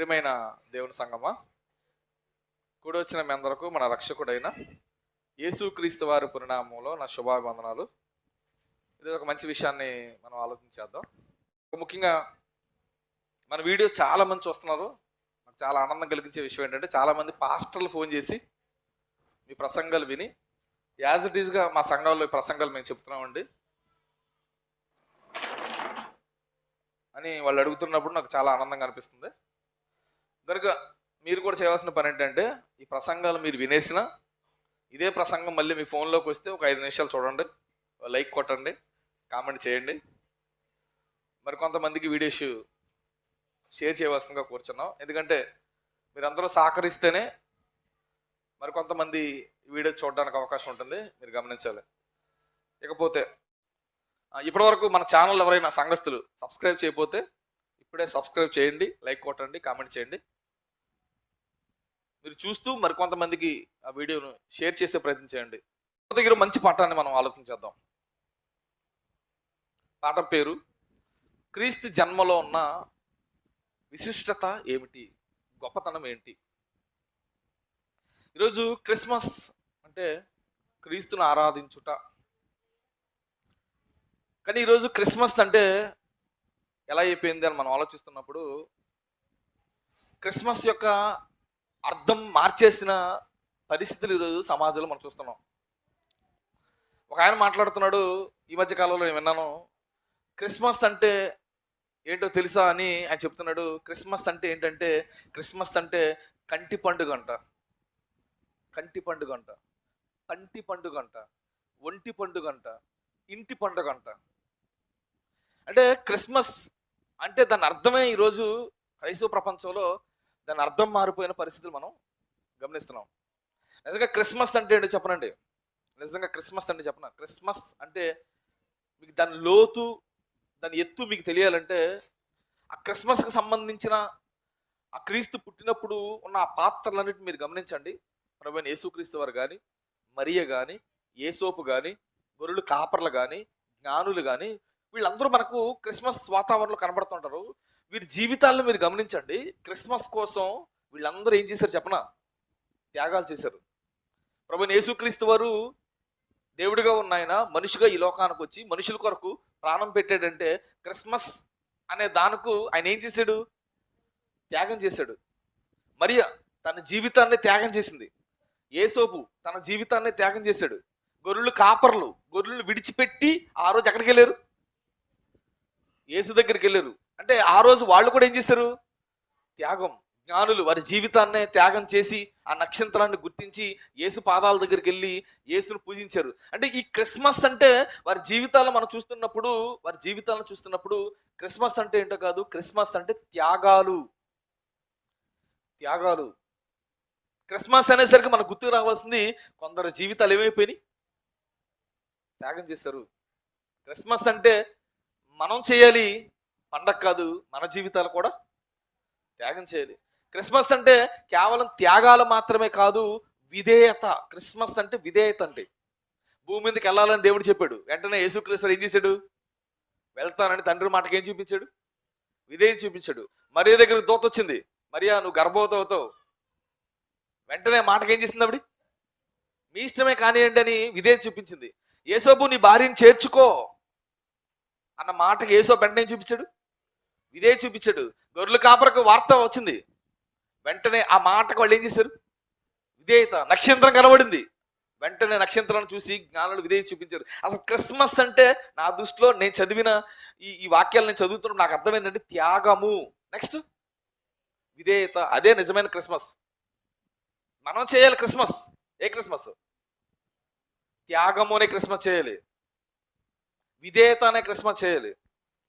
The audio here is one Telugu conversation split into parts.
ప్రియమైన దేవుని సంగమా, కూడి వచ్చిన మీ అందరకు మన రక్షకుడైన యేసుక్రీస్తు వారి పరిణామంలో నా శుభాభివందనాలు. ఇది ఒక మంచి విషయాన్ని మనం ఆలోచించేద్దాం. ముఖ్యంగా మన వీడియోస్ చాలా మంది చూస్తున్నారు. నాకు చాలా ఆనందం కలిగించే విషయం ఏంటంటే, చాలామంది పాస్టర్లు ఫోన్ చేసి మీ ప్రసంగాలు విని యాజ్ ఇట్ ఈస్గా మా సంఘాల్లో ఈ ప్రసంగాలు మేము చెప్తున్నామండి అని వాళ్ళు అడుగుతున్నప్పుడు నాకు చాలా ఆనందంగా అనిపిస్తుంది. కనుక మీరు కూడా చేయవలసిన పని ఏంటంటే, ఈ ప్రసంగాలు మీరు వినేసిన ఇదే ప్రసంగం మళ్ళీ మీ ఫోన్లోకి వస్తే ఒక 5 నిమిషాలు చూడండి, లైక్ కొట్టండి, కామెంట్ చేయండి. మరి కొంతమందికి వీడియోస్ షేర్ చేయవలసిందిగా కూర్చున్నాం. ఎందుకంటే మీరందరూ సహకరిస్తేనే మరి కొంతమంది వీడియో చూడడానికి అవకాశం ఉంటుంది, మీరు గమనించాలి. ఇకపోతే ఇప్పటివరకు మన ఛానల్ ఎవరైనా సంఘస్థులు సబ్స్క్రైబ్ చేయకపోతే ఇప్పుడే సబ్స్క్రైబ్ చేయండి, లైక్ కొట్టండి, కామెంట్ చేయండి. మీరు చూస్తూ మరి కొంతమందికి ఆ వీడియోను షేర్ చేసే ప్రయత్నం చేయండి. దగ్గర మంచి పాఠాన్ని మనం ఆలోచించేద్దాం. పాఠం పేరు క్రీస్తు జన్మలో ఉన్న విశిష్టత ఏమిటి, గొప్పతనం ఏంటి. ఈరోజు క్రిస్మస్ అంటే క్రీస్తును ఆరాధించుట. కానీ ఈరోజు క్రిస్మస్ అంటే ఎలా అయిపోయింది అని మనం ఆలోచిస్తున్నప్పుడు, క్రిస్మస్ యొక్క అర్థం మార్చేసిన పరిస్థితులు ఈరోజు సమాజంలో మనం చూస్తున్నాం. ఒక ఆయన మాట్లాడుతున్నాడు ఈ మధ్య కాలంలో, నేను విన్నాను, క్రిస్మస్ అంటే ఏంటో తెలుసా అని ఆయన చెప్తున్నాడు. క్రిస్మస్ అంటే ఏంటంటే, క్రిస్మస్ అంటే కంటి పండుగ అంట, కంటి పండుగ అంట, కంటి పండుగ అంట, ఒంటి పండుగ అంట, ఇంటి పండుగ అంట. అంటే క్రిస్మస్ అంటే దాని అర్థమే ఈరోజు క్రైస్తవ ప్రపంచంలో దాని అర్థం మారిపోయిన పరిస్థితులు మనం గమనిస్తున్నాం. నిజంగా క్రిస్మస్ అంటే ఏంటో చెప్పనండి, నిజంగా క్రిస్మస్ అంటే చెప్పనా. క్రిస్మస్ అంటే మీకు దాని లోతు, దాని ఎత్తు మీకు తెలియాలంటే ఆ క్రిస్మస్కి సంబంధించిన ఆ క్రీస్తు పుట్టినప్పుడు ఉన్న ఆ పాత్రలన్నిటిని మీరు గమనించండి. ప్రభువైన యేసుక్రీస్తు వారు కానీ, మరియ కానీ, యేసోపు కానీ, గొర్రెలు కాపర్లు కానీ, జ్ఞానులు కానీ, వీళ్ళందరూ మనకు క్రిస్మస్ వాతావరణంలో కనబడుతుంటారు. వీరి జీవితాలను మీరు గమనించండి. క్రిస్మస్ కోసం వీళ్ళందరూ ఏం చేశారు చెప్పనా, త్యాగాలు చేశారు. ప్రభువైన యేసుక్రీస్తు వారు దేవుడిగా ఉన్న ఆయన మనిషిగా ఈ లోకానికి వచ్చి మనుషుల కొరకు ప్రాణం పెట్టాడంటే, క్రిస్మస్ అనే దానికి ఆయన ఏం చేశాడు, త్యాగం చేశాడు. మరియ తన జీవితాన్ని త్యాగం చేసింది. యేసోపు తన జీవితాన్ని త్యాగం చేశాడు. గొర్రెలు కాపర్లు గొర్రెలు విడిచిపెట్టి ఆ రోజు ఎక్కడికి వెళ్ళారు, యేసు దగ్గరికి వెళ్ళారు. అంటే ఆ రోజు వాళ్ళు కూడా ఏం చేశారు, త్యాగం. జ్ఞానులు వారి జీవితాన్నే త్యాగం చేసి ఆ నక్షత్రాన్ని గుర్తించి యేసు పాదాల దగ్గరికి వెళ్ళి యేసును పూజించారు. అంటే ఈ క్రిస్మస్ అంటే వారి జీవితాలను మనం చూస్తున్నప్పుడు, వారి జీవితాలను చూస్తున్నప్పుడు క్రిస్మస్ అంటే ఏంటో కాదు, క్రిస్మస్ అంటే త్యాగాలు, త్యాగాలు. క్రిస్మస్ అనేసరికి మనకు గుర్తుకు రావాల్సింది, కొందరు జీవితాలు ఏమైపోయినాయి, త్యాగం చేశారు. క్రిస్మస్ అంటే మనం చేయాలి పండగ కాదు, మన జీవితాలు కూడా త్యాగం చేయాలి. క్రిస్మస్ అంటే కేవలం త్యాగాలు మాత్రమే కాదు, విధేయత. క్రిస్మస్ అంటే విధేయత. అంటే భూమి మీదకి వెళ్ళాలని దేవుడు చెప్పాడు, వెంటనే యేసుక్రీస్తు ఏం చేశాడు, వెళ్తానని తండ్రి మాటకి ఏం చూపించాడు, విధేయత చూపించాడు. మరియ దగ్గర దూత వచ్చింది, మరియా నువ్వు గర్భవతి అవుతావు, వెంటనే మాటకి ఏం చేసింది ఆవిడ, మీ ఇష్టమే కానివ్వండి అని విధేయత చూపించింది. యేసోబు నీ భార్యని చేర్చుకో అన్న మాటకి యేసోబు వెంటనే చూపించాడు, విధేయత చూపించాడు. గొర్రెల కాపరకు వార్త వచ్చింది, వెంటనే ఆ మాటకు వాళ్ళు ఏం చేశారు, విధేయత. నక్షత్రం కనబడింది, వెంటనే నక్షత్రాన్ని చూసి జ్ఞానులు విధేయత చూపించారు. అసలు క్రిస్మస్ అంటే నా దృష్టిలో, నేను చదివిన ఈ వాక్యాలు నేను చదువుతున్నప్పుడు నాకు అర్థమైందంటే త్యాగము, నెక్స్ట్ విధేయత. అదే నిజమైన క్రిస్మస్. మనం చేయాలి క్రిస్మస్. ఏ క్రిస్మస్, త్యాగము అనే క్రిస్మస్ చేయాలి, విధేయత అనే క్రిస్మస్ చేయాలి.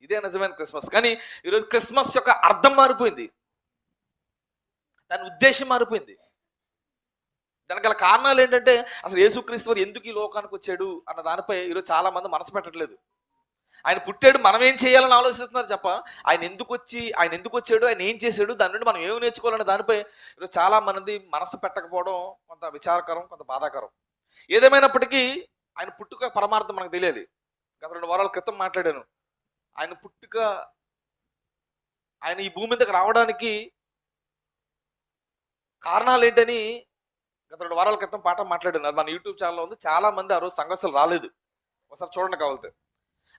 ఇదే నిజమైన క్రిస్మస్. కానీ ఈరోజు క్రిస్మస్ యొక్క అర్థం మారిపోయింది, దాని ఉద్దేశం మారిపోయింది. దానికి గల కారణాలు ఏంటంటే, అసలు యేసుక్రీస్తు వారు ఎందుకు ఈ లోకానికి వచ్చాడు అన్న దానిపై ఈరోజు చాలా మంది మనసు పెట్టట్లేదు. ఆయన పుట్టాడు, మనం ఏం చేయాలని ఆలోచిస్తున్నారు తప్ప ఆయన ఎందుకు వచ్చాడు, ఆయన ఏం చేశాడు, దాని నుండి మనం ఏమి నేర్చుకోవాలనే దానిపై ఈరోజు చాలా మంది మనసు పెట్టకపోవడం కొంత విచారకరం, కొంత బాధాకరం. ఏదేమైనప్పటికీ ఆయన పుట్టుక పరమార్థం మనకు తెలియాలి. గత 2 వారాల క్రితం మాట్లాడాను. ఆయన పుట్టుక, ఆయన ఈ భూమి మీదకి రావడానికి కారణాలు ఏంటని గత 2 వారాల క్రితం పాఠం మాట్లాడాను. అది మన యూట్యూబ్ ఛానల్లో ఉంది. చాలా మంది ఆ రోజు సంఘస్థులు రాలేదు. ఒకసారి చూడండి కావాలితే.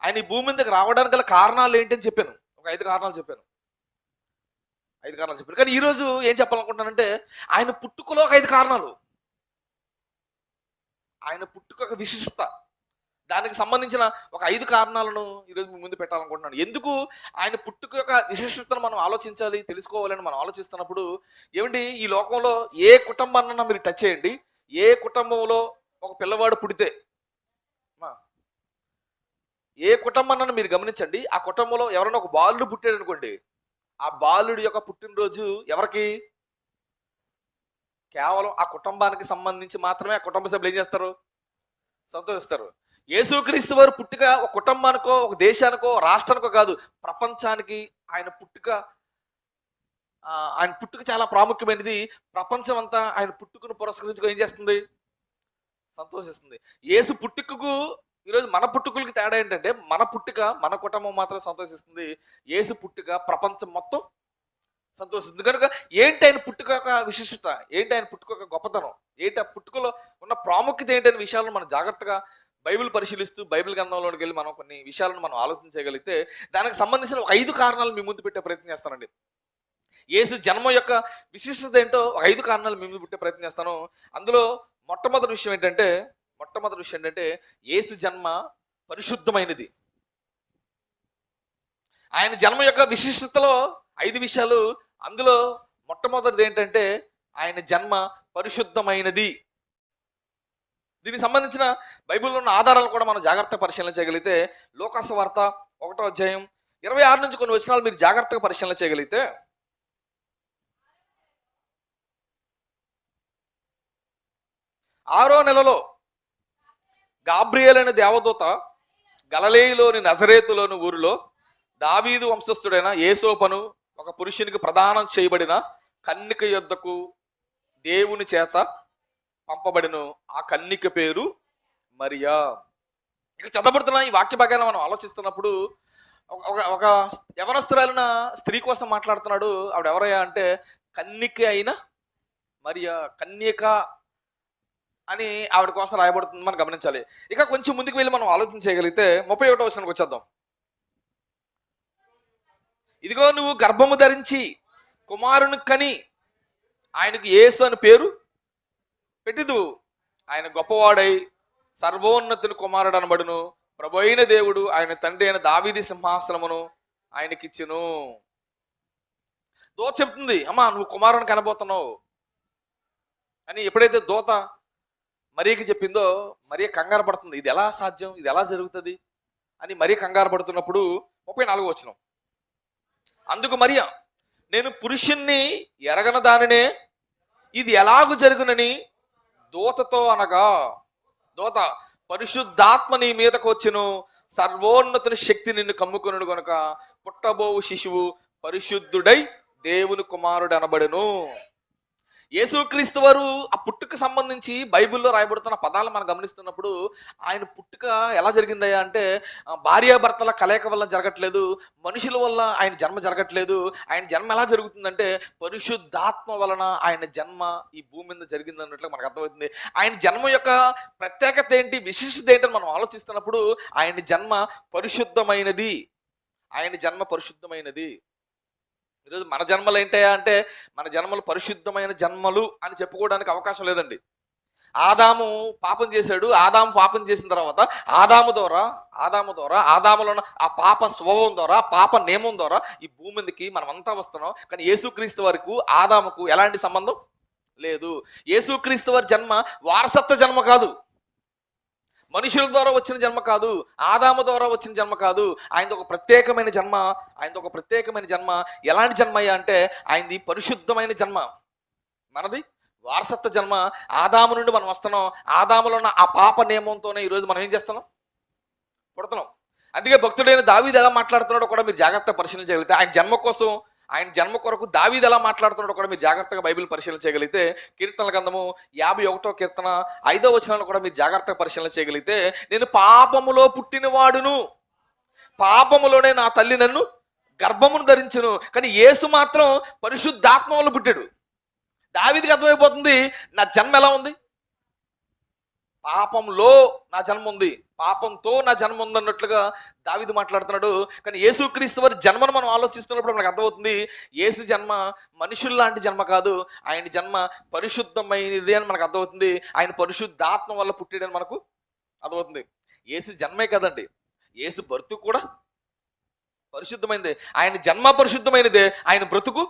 ఆయన ఈ భూమి మీదకి రావడానికి గల కారణాలు ఏంటని చెప్పాను. ఒక 5 కారణాలు చెప్పాను. 5 కారణాలు చెప్పాను. కానీ ఈరోజు ఏం చెప్పాలనుకుంటున్నానంటే ఆయన పుట్టుకలో ఒక 5 కారణాలు. ఆయన పుట్టుక ఒక విశిష్టత. దానికి సంబంధించిన ఒక 5 కారణాలను ఈరోజు మీ ముందు పెట్టాలనుకుంటున్నాను. ఎందుకు ఆయన పుట్టుక యొక్క విశిష్టతను మనం ఆలోచించాలి, తెలుసుకోవాలని మనం ఆలోచిస్తున్నప్పుడు, ఏమండి ఈ లోకంలో ఏ కుటుంబాన్నన్నా మీరు టచ్ చేయండి. ఏ కుటుంబంలో ఒక పిల్లవాడు పుడితే, ఏ కుటుంబాన్నన్నా మీరు గమనించండి, ఆ కుటుంబంలో ఎవరైనా ఒక బాలుడు పుట్టాడు అనుకోండి, ఆ బాలుడి యొక్క పుట్టినరోజు ఎవరికి? కేవలం ఆ కుటుంబానికి సంబంధించి మాత్రమే ఆ కుటుంబ సభ్యులు ఏం చేస్తారు? సంతోషిస్తారు. యేసుక్రీస్తు వారు పుట్టుక ఒక కుటుంబానికో, ఒక దేశానికో, రాష్ట్రానికో కాదు, ప్రపంచానికి ఆయన పుట్టుక ఆయన పుట్టుక చాలా ప్రాముఖ్యమైనది. ప్రపంచం అంతా ఆయన పుట్టుకను పురస్కరించుకో ఏం చేస్తుంది? సంతోషిస్తుంది. యేసు పుట్టుకకు ఈరోజు మన పుట్టుకలకి తేడా ఏంటంటే, మన పుట్టుక మన కుటుంబం మాత్రం సంతోషిస్తుంది. యేసు పుట్టుక ప్రపంచం మొత్తం సంతోషిస్తుంది. కనుక ఏంటి ఆయన పుట్టుక యొక్క విశిష్టత, ఏంటి ఆయన పుట్టుక యొక్క గొప్పతనం, ఏంటి ఆ పుట్టుకలో ఉన్న ప్రాముఖ్యత ఏంటనే విషయాలను మనం జాగ్రత్తగా బైబిల్ పరిశీలిస్తూ బైబిల్ గ్రంథంలోకి వెళ్ళి మనం కొన్ని విషయాలను మనం ఆలోచించగలిగితే, దానికి సంబంధించిన ఒక 5 కారణాలు మీ ముందు పెట్టే ప్రయత్నం చేస్తానండి. యేసు జన్మ యొక్క విశిష్టత ఏంటో ఒక 5 కారణాలు మీ ముందు పెట్టే ప్రయత్నం చేస్తాను. అందులో మొట్టమొదటి విషయం ఏంటంటే యేసు జన్మ పరిశుద్ధమైనది. ఆయన జన్మ యొక్క విశిష్టతలో 5 విషయాలు. అందులో మొట్టమొదటిది ఏంటంటే ఆయన జన్మ పరిశుద్ధమైనది. దీనికి సంబంధించిన బైబిల్లో ఉన్న ఆధారాలు కూడా మనం జాగ్రత్తగా పరిశీలన చేయగలిగితే, లూకాసు వార్త 1వ అధ్యాయం 26 నుంచి కొన్ని వచనాలు మీరు జాగ్రత్తగా పరిశీలన చేయగలిగితే, 6వ నెలలో గాబ్రియేల్ అనే దేవదూత గలిలయలోని నజరేతులోని ఊరిలో దావీదు వంశస్థుడైన యేసోపను ఒక పురుషునికి ప్రదానం చేయబడిన కన్నిక యొద్దకు దేవుని చేత పంపబడిన ఆ కన్నిక పేరు మరియా. ఇక్కడ చదవబడుతున్న ఈ వాక్య భాగాన్ని మనం ఆలోచిస్తున్నప్పుడు ఒక యవనస్తురాలిన స్త్రీ కోసం మాట్లాడుతున్నాడు. ఆవిడ ఎవరయ్యా అంటే కన్నిక అయిన మరియా. కన్యక అని ఆవిడ కోసం రాయబడుతుంది మనం గమనించాలి. ఇక కొంచెం ముందుకు వెళ్ళి మనం ఆలోచన చేయగలిగితే 31వ వచనానికి వచ్చేద్దాం. ఇదిగో నువ్వు గర్భము ధరించి కుమారుని కని ఆయనకు యేసు అని పేరు పెట్టిదు. ఆయన గొప్పవాడై సర్వోన్నతుని కుమారుడు అనబడును. ప్రభు అయిన దేవుడు ఆయన తండ్రి అయిన దావీదు సింహాసనమును ఆయనకిచ్చును. దూత చెప్తుంది, అమ్మా నువ్వు కుమారుని కనబోతున్నావు అని. ఎప్పుడైతే దూత మరియకి చెప్పిందో మరియ కంగారు పడుతుంది. ఇది ఎలా సాధ్యం, ఇది ఎలా జరుగుతుంది అని మరియ కంగారు పడుతున్నప్పుడు 34వ వచనం, అందుకు మరియ నేను పురుషుణ్ణి ఎరగన దానినే ఇది ఎలాగు జరుగునని దూతతో అనగా, దూత పరిశుద్ధాత్మ నీ మీదకు వచ్చెను, సర్వోన్నతుని శక్తి నిన్ను కమ్ముకొనుడు గనుక పుట్టబోవు శిశువు పరిశుద్ధుడై దేవుని కుమారుడు అనబడును. యేసుక్రీస్తు వారు ఆ పుట్టుక సంబంధించి బైబిల్లో రాయబడుతున్న పదాలు మనం గమనిస్తున్నప్పుడు, ఆయన పుట్టుక ఎలా జరిగిందయ్యా అంటే భార్యాభర్తల కలయిక వల్ల జరగట్లేదు, మనుషుల వల్ల ఆయన జన్మ జరగట్లేదు. ఆయన జన్మ ఎలా జరుగుతుందంటే పరిశుద్ధాత్మ వలన ఆయన జన్మ ఈ భూమి మీద జరిగింది అన్నట్లు మనకు అర్థమవుతుంది. ఆయన జన్మ యొక్క ప్రత్యేకత ఏంటి, విశిష్టత ఏంటని మనం ఆలోచిస్తున్నప్పుడు ఆయన జన్మ పరిశుద్ధమైనది. ఆయన జన్మ పరిశుద్ధమైనది. ఈరోజు మన జన్మలు ఏంటయా అంటే మన జన్మలు పరిశుద్ధమైన జన్మలు అని చెప్పుకోవడానికి అవకాశం లేదండి. ఆదాము పాపం చేశాడు. ఆదాము పాపం చేసిన తర్వాత ఆదాము ద్వారా ఆదాములో ఉన్న ఆ పాప స్వభావం ద్వారా, పాప నియమం ద్వారా ఈ భూమి మీదకి మనం అంతా వస్తున్నాం. కానీ యేసుక్రీస్తు వారికి ఆదాముకు ఎలాంటి సంబంధం లేదు. యేసుక్రీస్తు వారి జన్మ వారసత్వ జన్మ కాదు, మనుషుల ద్వారా వచ్చిన జన్మ కాదు, ఆదాము ద్వారా వచ్చిన జన్మ కాదు. ఆయనది ఒక ప్రత్యేకమైన జన్మ. ఎలాంటి జన్మ అయ్యా అంటే ఆయనది పరిశుద్ధమైన జన్మ. మనది వారసత్వ జన్మ. ఆదాము నుండి మనం వస్తున్నాం. ఆదాములో ఉన్న ఆ పాప నియమంతోనే ఈరోజు మనం ఏం చేస్తున్నాం, పుడుతున్నాం. అందుకే భక్తుడైన దావీదు ఎలా మాట్లాడుతున్నాడో కూడా మీరు జాగ్రత్తగా పరిశీలన చేయగలిగితే, ఆయన జన్మ కొరకు దావీదు ఎలా మాట్లాడుతున్నాడో కూడా మీరు జాగ్రత్తగా బైబిల్ పరిశీలన చేయగలిగితే, కీర్తనల గ్రంథము 51వ కీర్తన 5వ వచనాలను కూడా మీరు జాగ్రత్తగా పరిశీలన చేయగలిగితే, నేను పాపములో పుట్టినవాడును, పాపములోనే నా తల్లి నన్ను గర్భమును ధరించును. కానీ యేసు మాత్రం పరిశుద్ధాత్మ వల్ల పుట్టాడు. దావీదుకి అర్థమైపోతుంది నా జన్మ ఎలా ఉంది, పాపంలో నా జన్మ ఉంది, పాపంతో నా జన్మ ఉంది అన్నట్లుగా దావీదు మాట్లాడుతున్నాడు. కానీ యేసుక్రీస్తు వారి జన్మను మనం ఆలోచిస్తున్నప్పుడు మనకు అర్థమవుతుంది యేసు జన్మ మనుషుల్లాంటి జన్మ కాదు, ఆయన జన్మ పరిశుద్ధమైనది అని మనకు అర్థమవుతుంది. ఆయన పరిశుద్ధాత్మ వల్ల పుట్టాడని మనకు అర్థమవుతుంది. యేసు జన్మే కదండి, యేసు బ్రతుకు కూడా పరిశుద్ధమైనదే. ఆయన జన్మ పరిశుద్ధమైనదే, ఆయన బ్రతుకు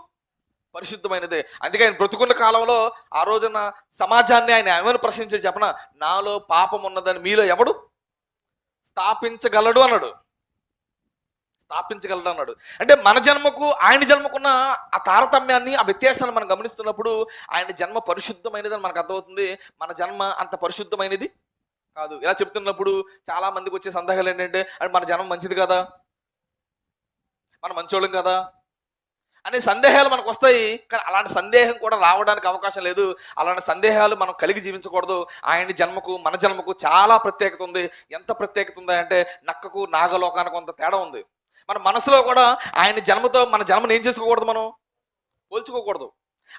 పరిశుద్ధమైనదే. అందుకే ఆయన బ్రతుకున్న కాలంలో ఆ రోజున సమాజాన్ని ఆయన ఏమైనా ప్రశ్నించాడు చెప్పన, నాలో పాపం ఉన్నదని మీలో ఎవడు స్థాపించగలడు అన్నాడు. స్థాపించగలడు అన్నాడు. అంటే మన జన్మకు ఆయన జన్మకున్న ఆ తారతమ్యాన్ని, ఆ వ్యత్యాసాన్ని మనం గమనిస్తున్నప్పుడు ఆయన జన్మ పరిశుద్ధమైనది అని మనకు అర్థమవుతుంది. మన జన్మ అంత పరిశుద్ధమైనది కాదు. ఇలా చెప్తున్నప్పుడు చాలా మందికి వచ్చే సందేహాలు ఏంటంటే, అంటే మన జన్మ మంచిది కదా, మన మంచోళ్ళం కదా అనే సందేహాలు మనకు వస్తాయి. కానీ అలాంటి సందేహం కూడా రావడానికి అవకాశం లేదు. అలాంటి సందేహాలు మనం కలిగి జీవించకూడదు. ఆయన జన్మకు మన జన్మకు చాలా ప్రత్యేకత ఉంది. ఎంత ప్రత్యేకత ఉంది అంటే నక్కకు నాగలోకానికి కొంత తేడా ఉంది. మన మనసులో కూడా ఆయన జన్మతో మన జన్మను ఏం చేసుకోకూడదు, మనం పోల్చుకోకూడదు.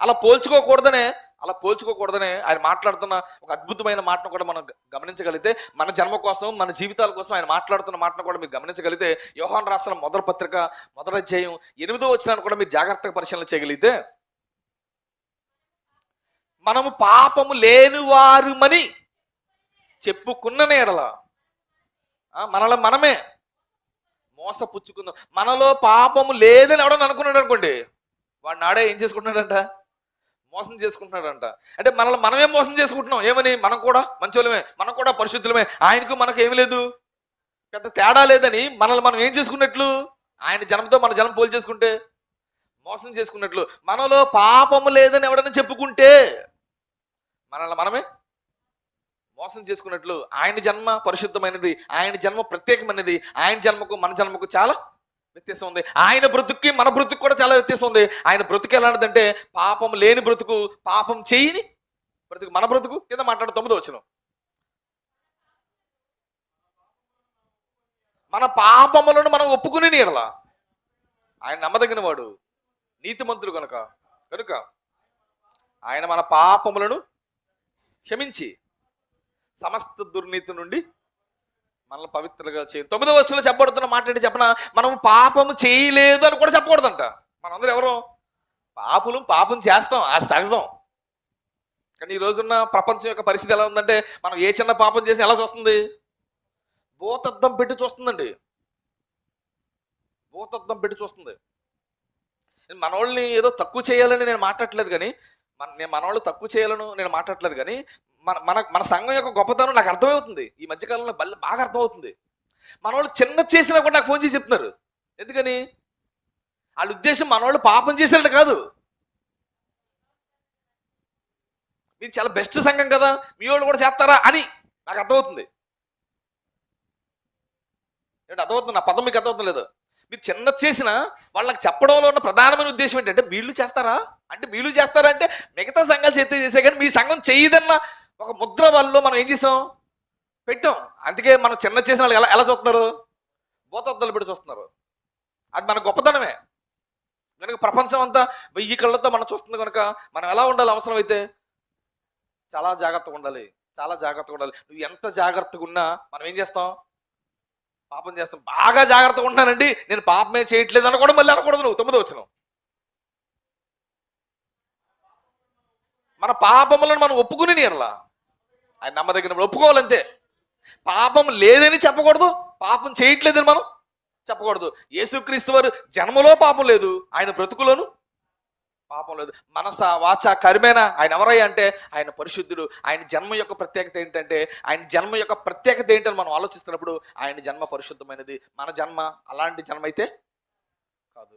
అలా పోల్చుకోకూడదనే ఆయన మాట్లాడుతున్న ఒక అద్భుతమైన మాటను కూడా మనం గమనించగలిగితే, మన జన్మ కోసం, మన జీవితాల కోసం ఆయన మాట్లాడుతున్న మాటను కూడా మీరు గమనించగలిగితే, యోహాను రాసిన మొదటి పత్రిక 1వ అధ్యాయం 8వ వచనాన్ని కూడా మీరు జాగ్రత్తగా పరిశీలన చేయగలిగితే, మనము పాపము లేనివారుమని చెప్పుకున్న ఎడల మనల్ని మనమే మోసపుచ్చుకుందాం. మనలో పాపము లేదని ఎవడని అనుకున్నాడు అనుకోండి, వాడు నాడే ఏం చేసుకుంటున్నాడంట, మోసం చేసుకుంటున్నాడంట. అంటే మనల్ని మనమే మోసం చేసుకుంటున్నాం. ఏమని, మనం కూడా మంచోళ్ళమే, మనం కూడా పరిశుద్ధులమే, ఆయనకు మనకు ఏమి లేదు, పెద్ద తేడా లేదని మనల్ని మనం ఏం చేసుకున్నట్లు, ఆయన జన్మతో మన జన్మ పోలి చేసుకుంటే మోసం చేసుకున్నట్లు. మనలో పాపము లేదని ఎవడని చెప్పుకుంటే మనల్ని మనమే మోసం చేసుకున్నట్లు. ఆయన జన్మ పరిశుద్ధమైనది, ఆయన జన్మ ప్రత్యేకమైనది. ఆయన జన్మకు మన జన్మకు చాలా వ్యత్యాసం ఉంది. ఆయన బ్రతుక్కి మన బ్రతుకు కూడా చాలా వ్యత్యాసం ఉంది. ఆయన బ్రతుకు ఎలాంటిదంటే పాపం లేని బ్రతుకు, పాపం చేయని బ్రతుకు. మన బ్రతుకు కింద మాట్లాడు 9వ వచనం, మన పాపములను మనం ఒప్పుకుని నీడల ఆయన నమ్మదగిన వాడు, నీతిమంతుడు కనుక ఆయన మన పాపములను క్షమించి సమస్త దుర్నీతి నుండి మనల్ని పవిత్రంగా చేయాలి. 9వ వచనంలో చెప్పబడుతున్న మాట ఏంటి చెప్పన, మనం పాపము చేయలేదు అని కూడా చెప్పకూడదంట. మనందరూ ఎవరు పాపం చేస్తాం, ఆ సహజం. కానీ ఈ రోజున్న ప్రపంచం యొక్క పరిస్థితి ఎలా ఉందంటే, మనం ఏ చిన్న పాపం చేసి ఎలా చూస్తుంది, భూతద్దం పెట్టి చూస్తుందండి. భూతద్దం పెట్టి చూస్తుంది. మనోళ్ళని ఏదో తక్కువ చేయాలని నేను మాట్లాడట్లేదు, కానీ మనోళ్ళు తక్కువ చేయాలను నేను మాట్లాడట్లేదు, కానీ మన మన సంఘం యొక్క గొప్పతనం నాకు అర్థమవుతుంది. ఈ మధ్యకాలంలో బాగా అర్థమవుతుంది. మనోళ్ళు చిన్న చేసినా కూడా నాకు ఫోన్ చేసి చెప్తున్నారు. ఎందుకని, వాళ్ళ ఉద్దేశం మనోళ్ళు పాపం చేసినట్టు కాదు, మీరు చాలా బెస్ట్ సంఘం కదా, మీ వాళ్ళు కూడా చేస్తారా అని నాకు అర్థమవుతుంది. ఏంటి అర్థమవుతుంది, నా పదం మీకు అర్థమవుతుంది లేదు. మీరు చిన్న చేసిన వాళ్ళకి చెప్పడంలో ఉన్న ప్రధానమైన ఉద్దేశం ఏంటంటే, వీళ్ళు చేస్తారా అంటే మిగతా సంఘాలు చేసే కానీ మీ సంఘం చేయదన్న ఒక ముద్ర వాళ్ళు మనం ఏం చేసాం, పెట్టాం. అందుకే మనం చిన్న చేసిన వాళ్ళు ఎలా చూస్తున్నారు, భూతద్దలు పెట్టి చూస్తున్నారు. అది మన గొప్పతనమే. కనుక ప్రపంచం అంతా 1000 కళ్ళతో మనం చూస్తుంది కనుక మనం ఎలా ఉండాలి, అవసరమైతే చాలా జాగ్రత్తగా ఉండాలి. నువ్వు ఎంత జాగ్రత్తగా ఉన్నా మనం ఏం చేస్తాం, పాపం చేస్తాం. బాగా జాగ్రత్తగా ఉంటానండి, నేను పాపమే చేయట్లేదు అని కూడా మళ్ళీ అనకూడదు నువ్వు. 9వ వచనం, మన పాపములను మనం ఒప్పుకుని నీడలా ఆయన నమ్మదగిన ఒప్పుకోవాలంతే. పాపం లేదని చెప్పకూడదు, పాపం చేయట్లేదని మనం చెప్పకూడదు. యేసుక్రీస్తు వారు జన్మలో పాపం లేదు, ఆయన బ్రతుకులోను పాపం లేదు. మనస వాచ కర్మేనా ఆయన ఎవరయ్యా అంటే ఆయన పరిశుద్ధుడు. ఆయన జన్మ యొక్క ప్రత్యేకత ఏంటని మనం ఆలోచిస్తున్నప్పుడు ఆయన జన్మ పరిశుద్ధమైనది. మన జన్మ అలాంటి జన్మ అయితే కాదు.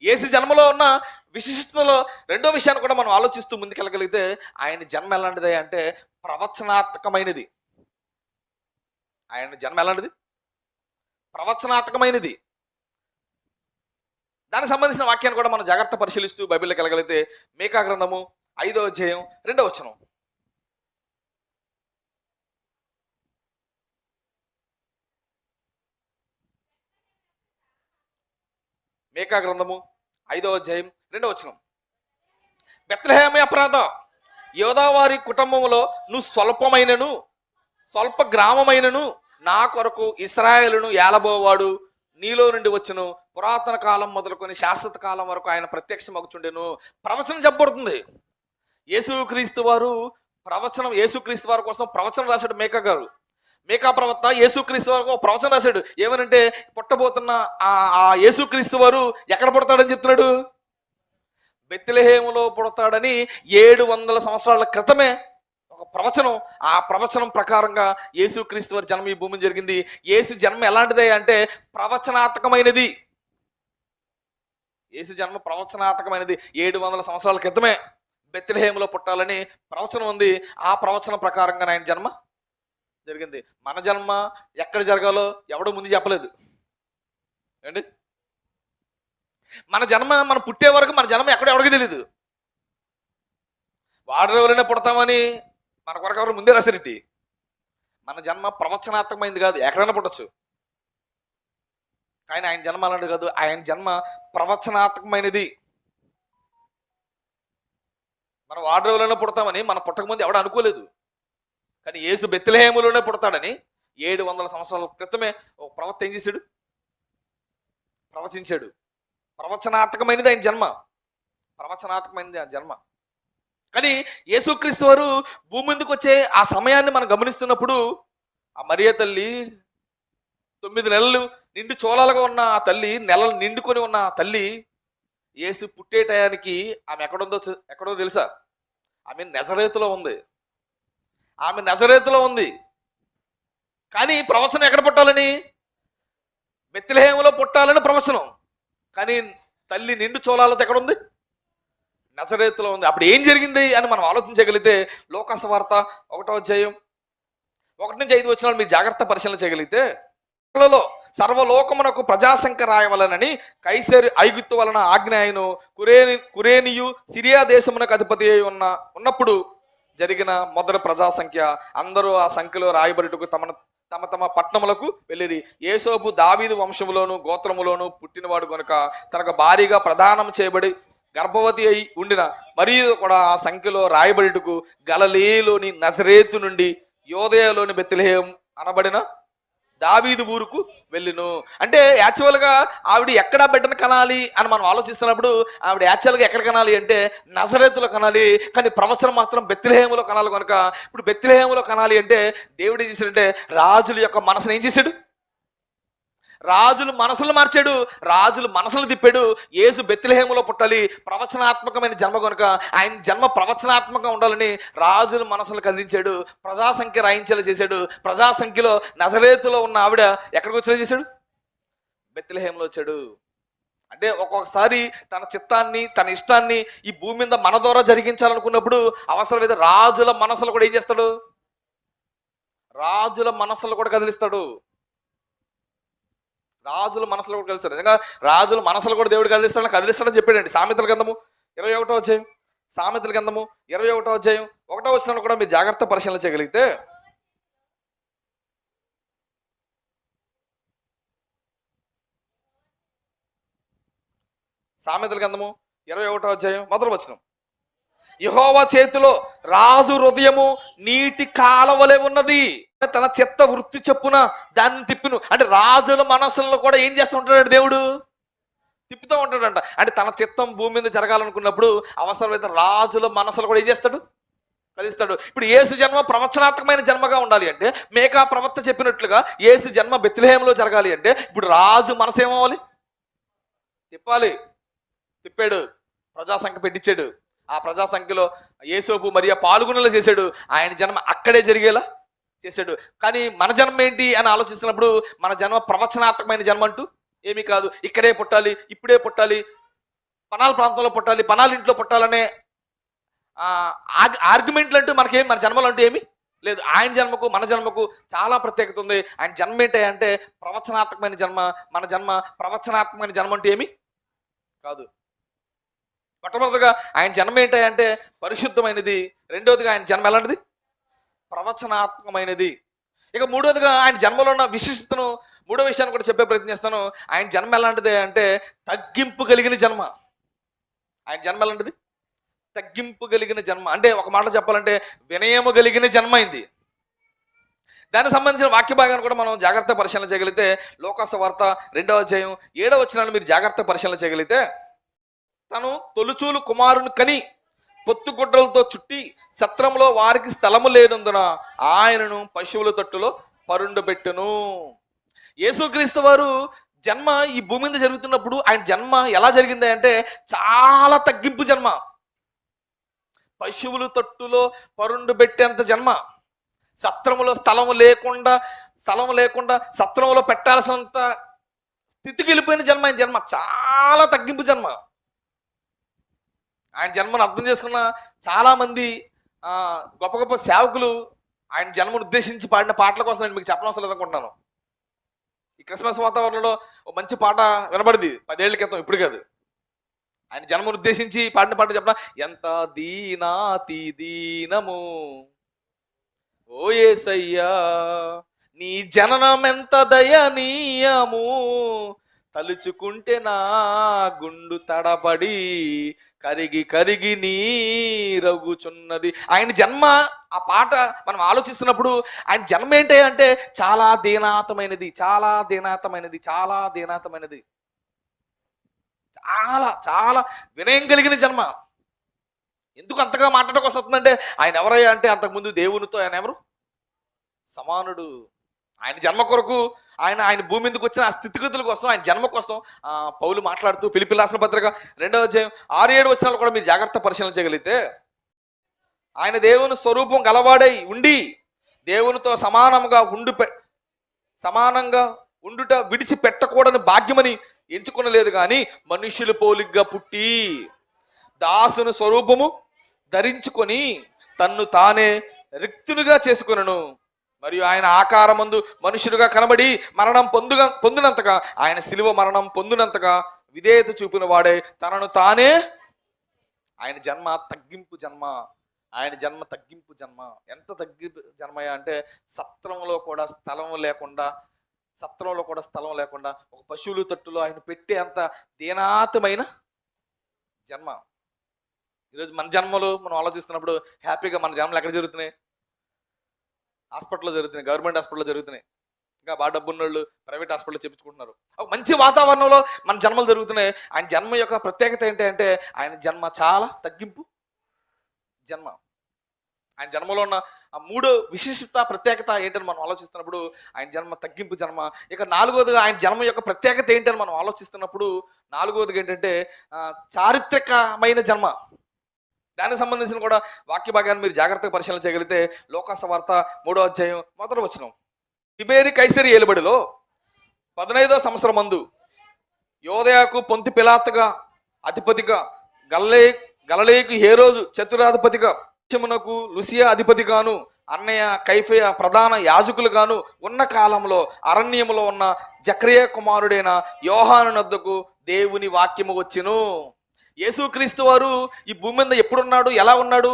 యేసు జన్మలో ఉన్న విశిష్టతలో రెండో విషయాన్ని కూడా మనం ఆలోచిస్తూ ముందుకెళ్ళగలిగితే, ఆయన జన్మ ఎలాంటిది అంటే ప్రవచనాత్మకమైనది. ఆయన జన్మ ఎలాంటిది, ప్రవచనాత్మకమైనది. దానికి సంబంధించిన వాక్యాన్ని కూడా మనం జాగ్రత్త పరిశీలిస్తూ బైబిల్లోకి వెళ్ళగలిగితే, మీకా గ్రంథము 5వ అధ్యాయం 2వ వచనం, మీకా గ్రంథము 5వ అధ్యాయం 2వ వచనం, బెత్లెహేమే అపరాధం. యోదావారి కుటుంబంలో నువ్వు స్వల్ప గ్రామమైనను నా కొరకు ఇశ్రాయేలును ఏలబోవాడు నీలో నుండి వచ్చును. పురాతన కాలం మొదలుకొని శాశ్వత కాలం వరకు ఆయన ప్రత్యక్షమగుచుండెను. ప్రవచనం చెప్పబడుతుంది. యేసుక్రీస్తు వారి కోసం ప్రవచనం రాశాడు మేకా ప్రవక్త. యేసుక్రీస్తు వారు ప్రవచనం రాశాడు. ఏమనంటే పుట్టబోతున్న ఆ యేసుక్రీస్తు వారు ఎక్కడ పుడతాడని చెప్తున్నాడు? బెత్లెహేములో పుడతాడని 700 సంవత్సరాల క్రితమే ఒక ప్రవచనం. ఆ ప్రవచనం ప్రకారంగా యేసుక్రీస్తు వారి జన్మ ఈ భూమి జరిగింది. యేసు జన్మ ఎలాంటిదే అంటే ప్రవచనాత్మకమైనది. యేసు జన్మ ప్రవచనాత్మకమైనది. 700 సంవత్సరాల క్రితమే బెత్లెహేములో పుట్టాలని ప్రవచనం ఉంది. ఆ ప్రవచనం ప్రకారంగా ఆయన జన్మ జరిగింది. మన జన్మ ఎక్కడ జరగాలో ఎవడో ముందు చెప్పలేదు ఏంటి. మనం పుట్టే వరకు మన జన్మ ఎక్కడో ఎవరికి తెలియదు. వాడు ఎవరైనా పుడతామని మన కొరకు ఎవరు ముందే రాశారెడ్డి. మన జన్మ ప్రవచనాత్మకమైంది కాదు, ఎక్కడైనా పుట్టచ్చు. కానీ ఆయన జన్మ అలాంటి కాదు, ఆయన జన్మ ప్రవచనాత్మకమైనది. మనం వాడ్రోలోనే పుడతామని మన పుట్టకముందు ఎవడు అనుకోలేదు. కానీ యేసు బెత్లెహేములోనే పుడతాడని 700 సంవత్సరాల క్రితమే ఒక ప్రవక్త ఏం చేశాడు? ప్రవచించాడు. ప్రవచనాత్మకమైనది ఆయన జన్మ. ప్రవచనాత్మకమైనది ఆయన జన్మ. కానీ యేసుక్రీస్తు వారు భూమి మీదకి వచ్చే ఆ సమయాన్ని మనం గమనిస్తున్నప్పుడు ఆ మరియ తల్లి 9 నెలలు నిండు చోళాలుగా ఉన్న ఆ తల్లి, నెలలు నిండుకొని ఉన్న ఆ తల్లి యేసు పుట్టే టయానికి ఆమె ఎక్కడో తెలుసా? ఆమె నజరేతులో ఉంది. కానీ ప్రవచనం ఎక్కడ పుట్టాలని? బెత్లెహేములో పుట్టాలని ప్రవచనం. కానీ తల్లి నిండు చోళాలతో ఎక్కడుంది? నజరేతులో ఉంది. అప్పుడు ఏం జరిగింది అని మనం ఆలోచించగలిగితే లోకాసు వార్త 1వ అధ్యాయం 1-5 మీరు జాగ్రత్త పరిశీలన చేయగలిగితే, సర్వలోకమునకు ప్రజాసంఖ్య రాయవలనని కైసరి ఐగుప్తు వలన ఆజ్ఞ అయిను కురేనియు సిరియా దేశమునకు అధిపతి అయి ఉన్నప్పుడు జరిగిన మొదటి ప్రజాసంఖ్య. అందరూ ఆ సంఖ్యలో రాయబడుటకు తమ పట్టణములకు వెళ్ళేది. యేసోబు దావీదు వంశములోను గోత్రములోను పుట్టినవాడు కనుక తనకు భారీగా ప్రదానం చేయబడి గర్భవతి అయి ఉండిన మరియు కూడా ఆ సంఖ్యలో రాయబడుటకు గలిలయలోని నజరేతు నుండి యోదయలోని బెత్లెహేం అనబడిన దావీదు ఊరుకు వెళ్ళిను. అంటే యాక్చువల్గా ఆవిడ ఎక్కడ బిడ్డను కనాలి అని మనం ఆలోచిస్తున్నప్పుడు ఆవిడ యాక్చువల్గా ఎక్కడ కనాలి అంటే నజరేతులో కనాలి. కానీ ప్రవచనం మాత్రం బెత్లెహేములో కనాలి. కనుక ఇప్పుడు బెత్లెహేములో కనాలి అంటే దేవుడు ఏం చేశాడంటే రాజుల యొక్క మనసును ఏం చేశాడు? రాజులు మనసులు మార్చాడు, రాజులు మనసులు తిప్పాడు. యేసు బెత్లెహేములో పుట్టాలి, ప్రవచనాత్మకమైన జన్మ కనుక ఆయన జన్మ ప్రవచనాత్మకంగా ఉండాలని రాజుల మనసులు కదిలించాడు. ప్రజాసంఖ్య రాయించేలా చేశాడు. ప్రజాసంఖ్యలో నజరేతులో ఉన్న ఆవిడ ఎక్కడికి వచ్చేలా చేశాడు? బెత్లెహేములో వచ్చాడు. అంటే ఒక్కొక్కసారి తన చిత్తాన్ని తన ఇష్టాన్ని ఈ భూమి మీద మన ద్వారా జరిగించాలనుకున్నప్పుడు అవసరమైతే రాజుల మనసులు కూడా ఏం చేస్తాడు? రాజుల మనసులు కూడా కదిలిస్తాడు. రాజుల మనసులు కూడా కదిలిస్తాడు. నిజంగా రాజుల మనసులు కూడా దేవుడు కదిలిస్తాడని చెప్పాడండి. సామెతల గ్రంథము 21వ అధ్యాయం 21వ అధ్యాయం 1వ వచనాన్ని కూడా మీరు జాగ్రత్త పరిశీలన చేయగలిగితే, సామెతల గ్రంథము 21వ అధ్యాయం 1వ వచనం, యెహోవా చేతిలో రాజు హృదయము నీటి కాలవలే ఉన్నది, తన చిత్త వృత్తి చెప్పున దాన్ని తిప్పును. అంటే రాజుల మనసులను కూడా ఏం చేస్తూ ఉంటాడు దేవుడు? తిప్పుతూ ఉంటాడంట. అంటే తన చిత్తం భూమి మీద జరగాలనుకున్నప్పుడు అవసరమైతే రాజుల మనసులు కూడా ఏం చేస్తాడు? కలిస్తాడు. ఇప్పుడు యేసు జన్మ ప్రవచనాత్మకమైన జన్మగా ఉండాలి అంటే, మేకా ప్రవక్త చెప్పినట్లుగా యేసు జన్మ బెత్లెహేములో జరగాలి అంటే ఇప్పుడు రాజు మనసు ఏమవ్వాలి? తిప్పాడు. ప్రజాసంఖ్య పెట్టించాడు. ఆ ప్రజాసంఖ్యలో యేసోపు మరియ పాల్గొనేలా చేశాడు. ఆయన జన్మ అక్కడే జరిగేలా చేశాడు. కానీ మన జన్మ ఏంటి అని ఆలోచిస్తున్నప్పుడు మన జన్మ ప్రవచనాత్మకమైన జన్మ అంటూ ఏమీ కాదు. ఇక్కడే పుట్టాలి, ఇప్పుడే పుట్టాలి, పనాల ప్రాంతంలో పుట్టాలి, పనాల ఇంట్లో పుట్టాలనే ఆర్గ్యుమెంట్లు అంటూ మన జన్మలు అంటూ ఏమీ లేదు. ఆయన జన్మకు మన జన్మకు చాలా ప్రత్యేకత ఉంది. ఆయన జన్మ ఏంటి అంటే ప్రవచనాత్మకమైన జన్మ. మన జన్మ ప్రవచనాత్మకమైన జన్మ అంటూ ఏమీ కాదు. మొట్టమొదటిగా ఆయన జన్మ ఏంటంటే పరిశుద్ధమైనది. రెండవదిగా ఆయన జన్మ ఎలాంటిది? ప్రవచనాత్మకమైనది. ఇక మూడవదిగా ఆయన జన్మలో ఉన్న విశిష్టతను, మూడో విషయాన్ని కూడా చెప్పే ప్రయత్నం చేస్తాను. ఆయన జన్మ ఎలాంటిది అంటే తగ్గింపు కలిగిన జన్మ. ఆయన జన్మ ఎలాంటిది? తగ్గింపు కలిగిన జన్మ, అంటే ఒక మాట చెప్పాలంటే వినయము కలిగిన జన్మ అయింది. దానికి సంబంధించిన వాక్య భాగాన్ని కూడా మనం జాగ్రత్త పరిశీలన చేయగలిగితే, లోకాసు వార్త 2వ అధ్యాయం 7వ వచనాన్ని మీరు జాగ్రత్త పరిశీలన చేయగలిగితే, తను తొలుచూలు కుమారుని కని పొత్తుగుడ్డలతో చుట్టి సత్రంలో వారికి స్థలము లేనందున ఆయనను పశువుల తట్టులో పరుండబెట్టును. యేసుక్రీస్తు వారు జన్మ ఈ భూమి మీద జరుగుతున్నప్పుడు ఆయన జన్మ ఎలా జరిగింది అంటే చాలా తగ్గింపు జన్మ. పశువుల తట్టులో పరుండబెట్టేంత జన్మ. సత్రములో స్థలము లేకుండా సత్రములో పెట్టాల్సినంత స్థితికి వెళ్ళిపోయిన జన్మ ఆయన జన్మ. చాలా తగ్గింపు జన్మ. ఆయన జన్మను అర్థం చేసుకున్న చాలామంది గొప్ప గొప్ప సేవకులు ఆయన జన్మను ఉద్దేశించి పాడిన పాటల కోసం నేను మీకు చెప్పనవసరం లేదనుకుంటున్నాను. ఈ క్రిస్మస్ వాతావరణంలో ఒక మంచి పాట వినబడింది 10 ఏళ్ల క్రితం, ఇప్పుడు కాదు. ఆయన జన్మను ఉద్దేశించి పాడిన పాట చెప్పిన, ఎంత దీనాతి దీనము ఓ యేసయ్యా నీ జననం ఎంత దయనీయము, తలుచుకుంటే నా గుండు తడబడి కరిగి కరిగి నీరగుచున్నది. ఆయన జన్మ, ఆ పాట మనం ఆలోచిస్తున్నప్పుడు ఆయన జన్మ ఏంటి అంటే చాలా దీనాతమైనది, చాలా దీనాతమైనది, చాలా దీనాతమైనది, చాలా చాలా వినయం కలిగిన జన్మ. ఎందుకు అంతగా మాట్లాడడం కోసం వస్తుందంటే ఆయన ఎవరయ్యా అంటే అంతకుముందు దేవునితో ఆయన ఎవరు సమానుడు. ఆయన జన్మ కొరకు ఆయన భూమి మీదకి వచ్చిన ఆ స్థితిగతుల కోసం, ఆయన జన్మ కోసం పౌలు మాట్లాడుతూ ఫిలిప్పీయులకు రాసిన పత్రిక 2వ అధ్యాయం 6-7 వచనాలు కూడా మీరు జాగ్రత్త పరిశీలన చేయగలిగితే, ఆయన దేవుని స్వరూపం గలవాడై ఉండి దేవునితో సమానంగా ఉండుట విడిచిపెట్టకూడని భాగ్యమని ఎంచుకొనలేదు, కానీ మనుష్యుల పోలికగా పుట్టి దాసుని స్వరూపము ధరించుకొని తన్ను తానే రిక్తునిగా చేసుకొనెను. మరియు ఆయన ఆకారమందు మనుషులుగా కనబడి మరణం పొందినంతగా, ఆయన శిలువ మరణం పొందినంతగా విధేయత చూపిన వాడే తనను తానే. ఆయన జన్మ తగ్గింపు జన్మ. ఆయన జన్మ తగ్గింపు జన్మ. ఎంత తగ్గింపు జన్మయ్య అంటే సత్రంలో కూడా స్థలం లేకుండా ఒక పశువుల తట్టులో ఆయన పెట్టే అంత దీనాతమైన జన్మ. ఈరోజు మన జన్మలు మనం ఆలోచిస్తున్నప్పుడు హ్యాపీగా మన జన్మలు ఎక్కడ జరుగుతున్నాయి? హాస్పిటల్లో జరుగుతున్నాయి, గవర్నమెంట్ హాస్పిటల్లో జరుగుతున్నాయి. ఇంకా బాగా డబ్బున్నోళ్ళు ప్రైవేట్ హాస్పిటల్లో చెప్పించుకుంటున్నారు. ఒక మంచి వాతావరణంలో మన జన్మలు జరుగుతున్నాయి. ఆయన జన్మ యొక్క ప్రత్యేకత ఏంటి అంటే ఆయన జన్మ చాలా తగ్గింపు జన్మ. ఆయన జన్మలో ఉన్న ఆ 3వ విశిష్టత ప్రత్యేకత ఏంటని మనం ఆలోచిస్తున్నప్పుడు ఆయన జన్మ తగ్గింపు జన్మ. ఇక 4వదిగా ఆయన జన్మ యొక్క ప్రత్యేకత ఏంటని మనం ఆలోచిస్తున్నప్పుడు 4వదిగా ఏంటంటే చారిత్రకమైన జన్మ. దానికి సంబంధించిన కూడా వాక్య భాగాన్ని మీరు జాగ్రత్తగా పరిశీలన చేయగలిగితే, లోకాసు వార్త 3వ అధ్యాయం 1వ వచనం, తిబేరి కైసరి ఏలుబడిలో 15వ సంవత్సరం మందు యోదయకు పొంతి పిలాతుగా అధిపతిగా, గలిలయకు హేరోదు చతురాధిపతిగా, దేశమునకు లుసియా అధిపతిగాను, అన్నయ్య కైఫయ ప్రధాన యాజకులుగాను ఉన్న కాలంలో అరణ్యములో ఉన్న జకరియా కుమారుడైన యోహాను నొద్దకు దేవుని వాక్యము వచ్చెను. యేసుక్రీస్తు వారు ఈ భూమి మీద ఎప్పుడున్నాడు, ఎలా ఉన్నాడు,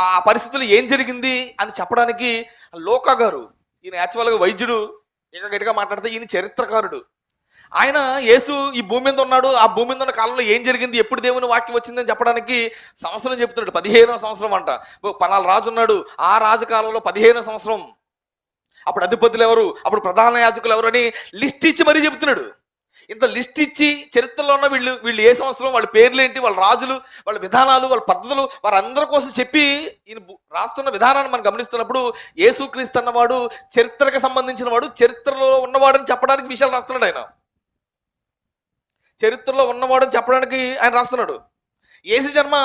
ఆ పరిస్థితులు ఏం జరిగింది అని చెప్పడానికి లోకా గారు, ఈయన యాక్చువల్గా వైద్యుడు, గట్టిగా మాట్లాడితే ఈయన చరిత్రకారుడు. ఆయన యేసు ఈ భూమి మీద ఉన్నాడు, ఆ భూమి మీద ఉన్న కాలంలో ఏం జరిగింది, ఎప్పుడు దేవుని వాక్యం వచ్చిందని చెప్పడానికి సంవత్సరం చెప్తున్నాడు. 15వ సంవత్సరం అంట. పలానా రాజు ఉన్నాడు, ఆ రాజు కాలంలో 15వ సంవత్సరం, అప్పుడు అధిపతులు ఎవరు, అప్పుడు ప్రధాన యాజకులు ఎవరు అని లిస్ట్ ఇచ్చి మరీ చెబుతున్నాడు. ఇంత లిస్ట్ ఇచ్చి చరిత్రలో ఉన్న వీళ్ళు ఏ సంవత్సరం, వాళ్ళ పేర్లు ఏంటి, వాళ్ళ రాజులు, వాళ్ళ విధానాలు, వాళ్ళ పద్ధతులు, వారందరి కోసం చెప్పి ఈయన రాస్తున్న విధానాన్ని మనం గమనిస్తున్నప్పుడు యేసుక్రీస్తు అన్నవాడు చరిత్రకు సంబంధించిన వాడు, చరిత్రలో ఉన్నవాడని చెప్పడానికి విషయాలు రాస్తున్నాడు. ఆయన చరిత్రలో ఉన్నవాడని చెప్పడానికి ఆయన రాస్తున్నాడు. యేసు జన్మ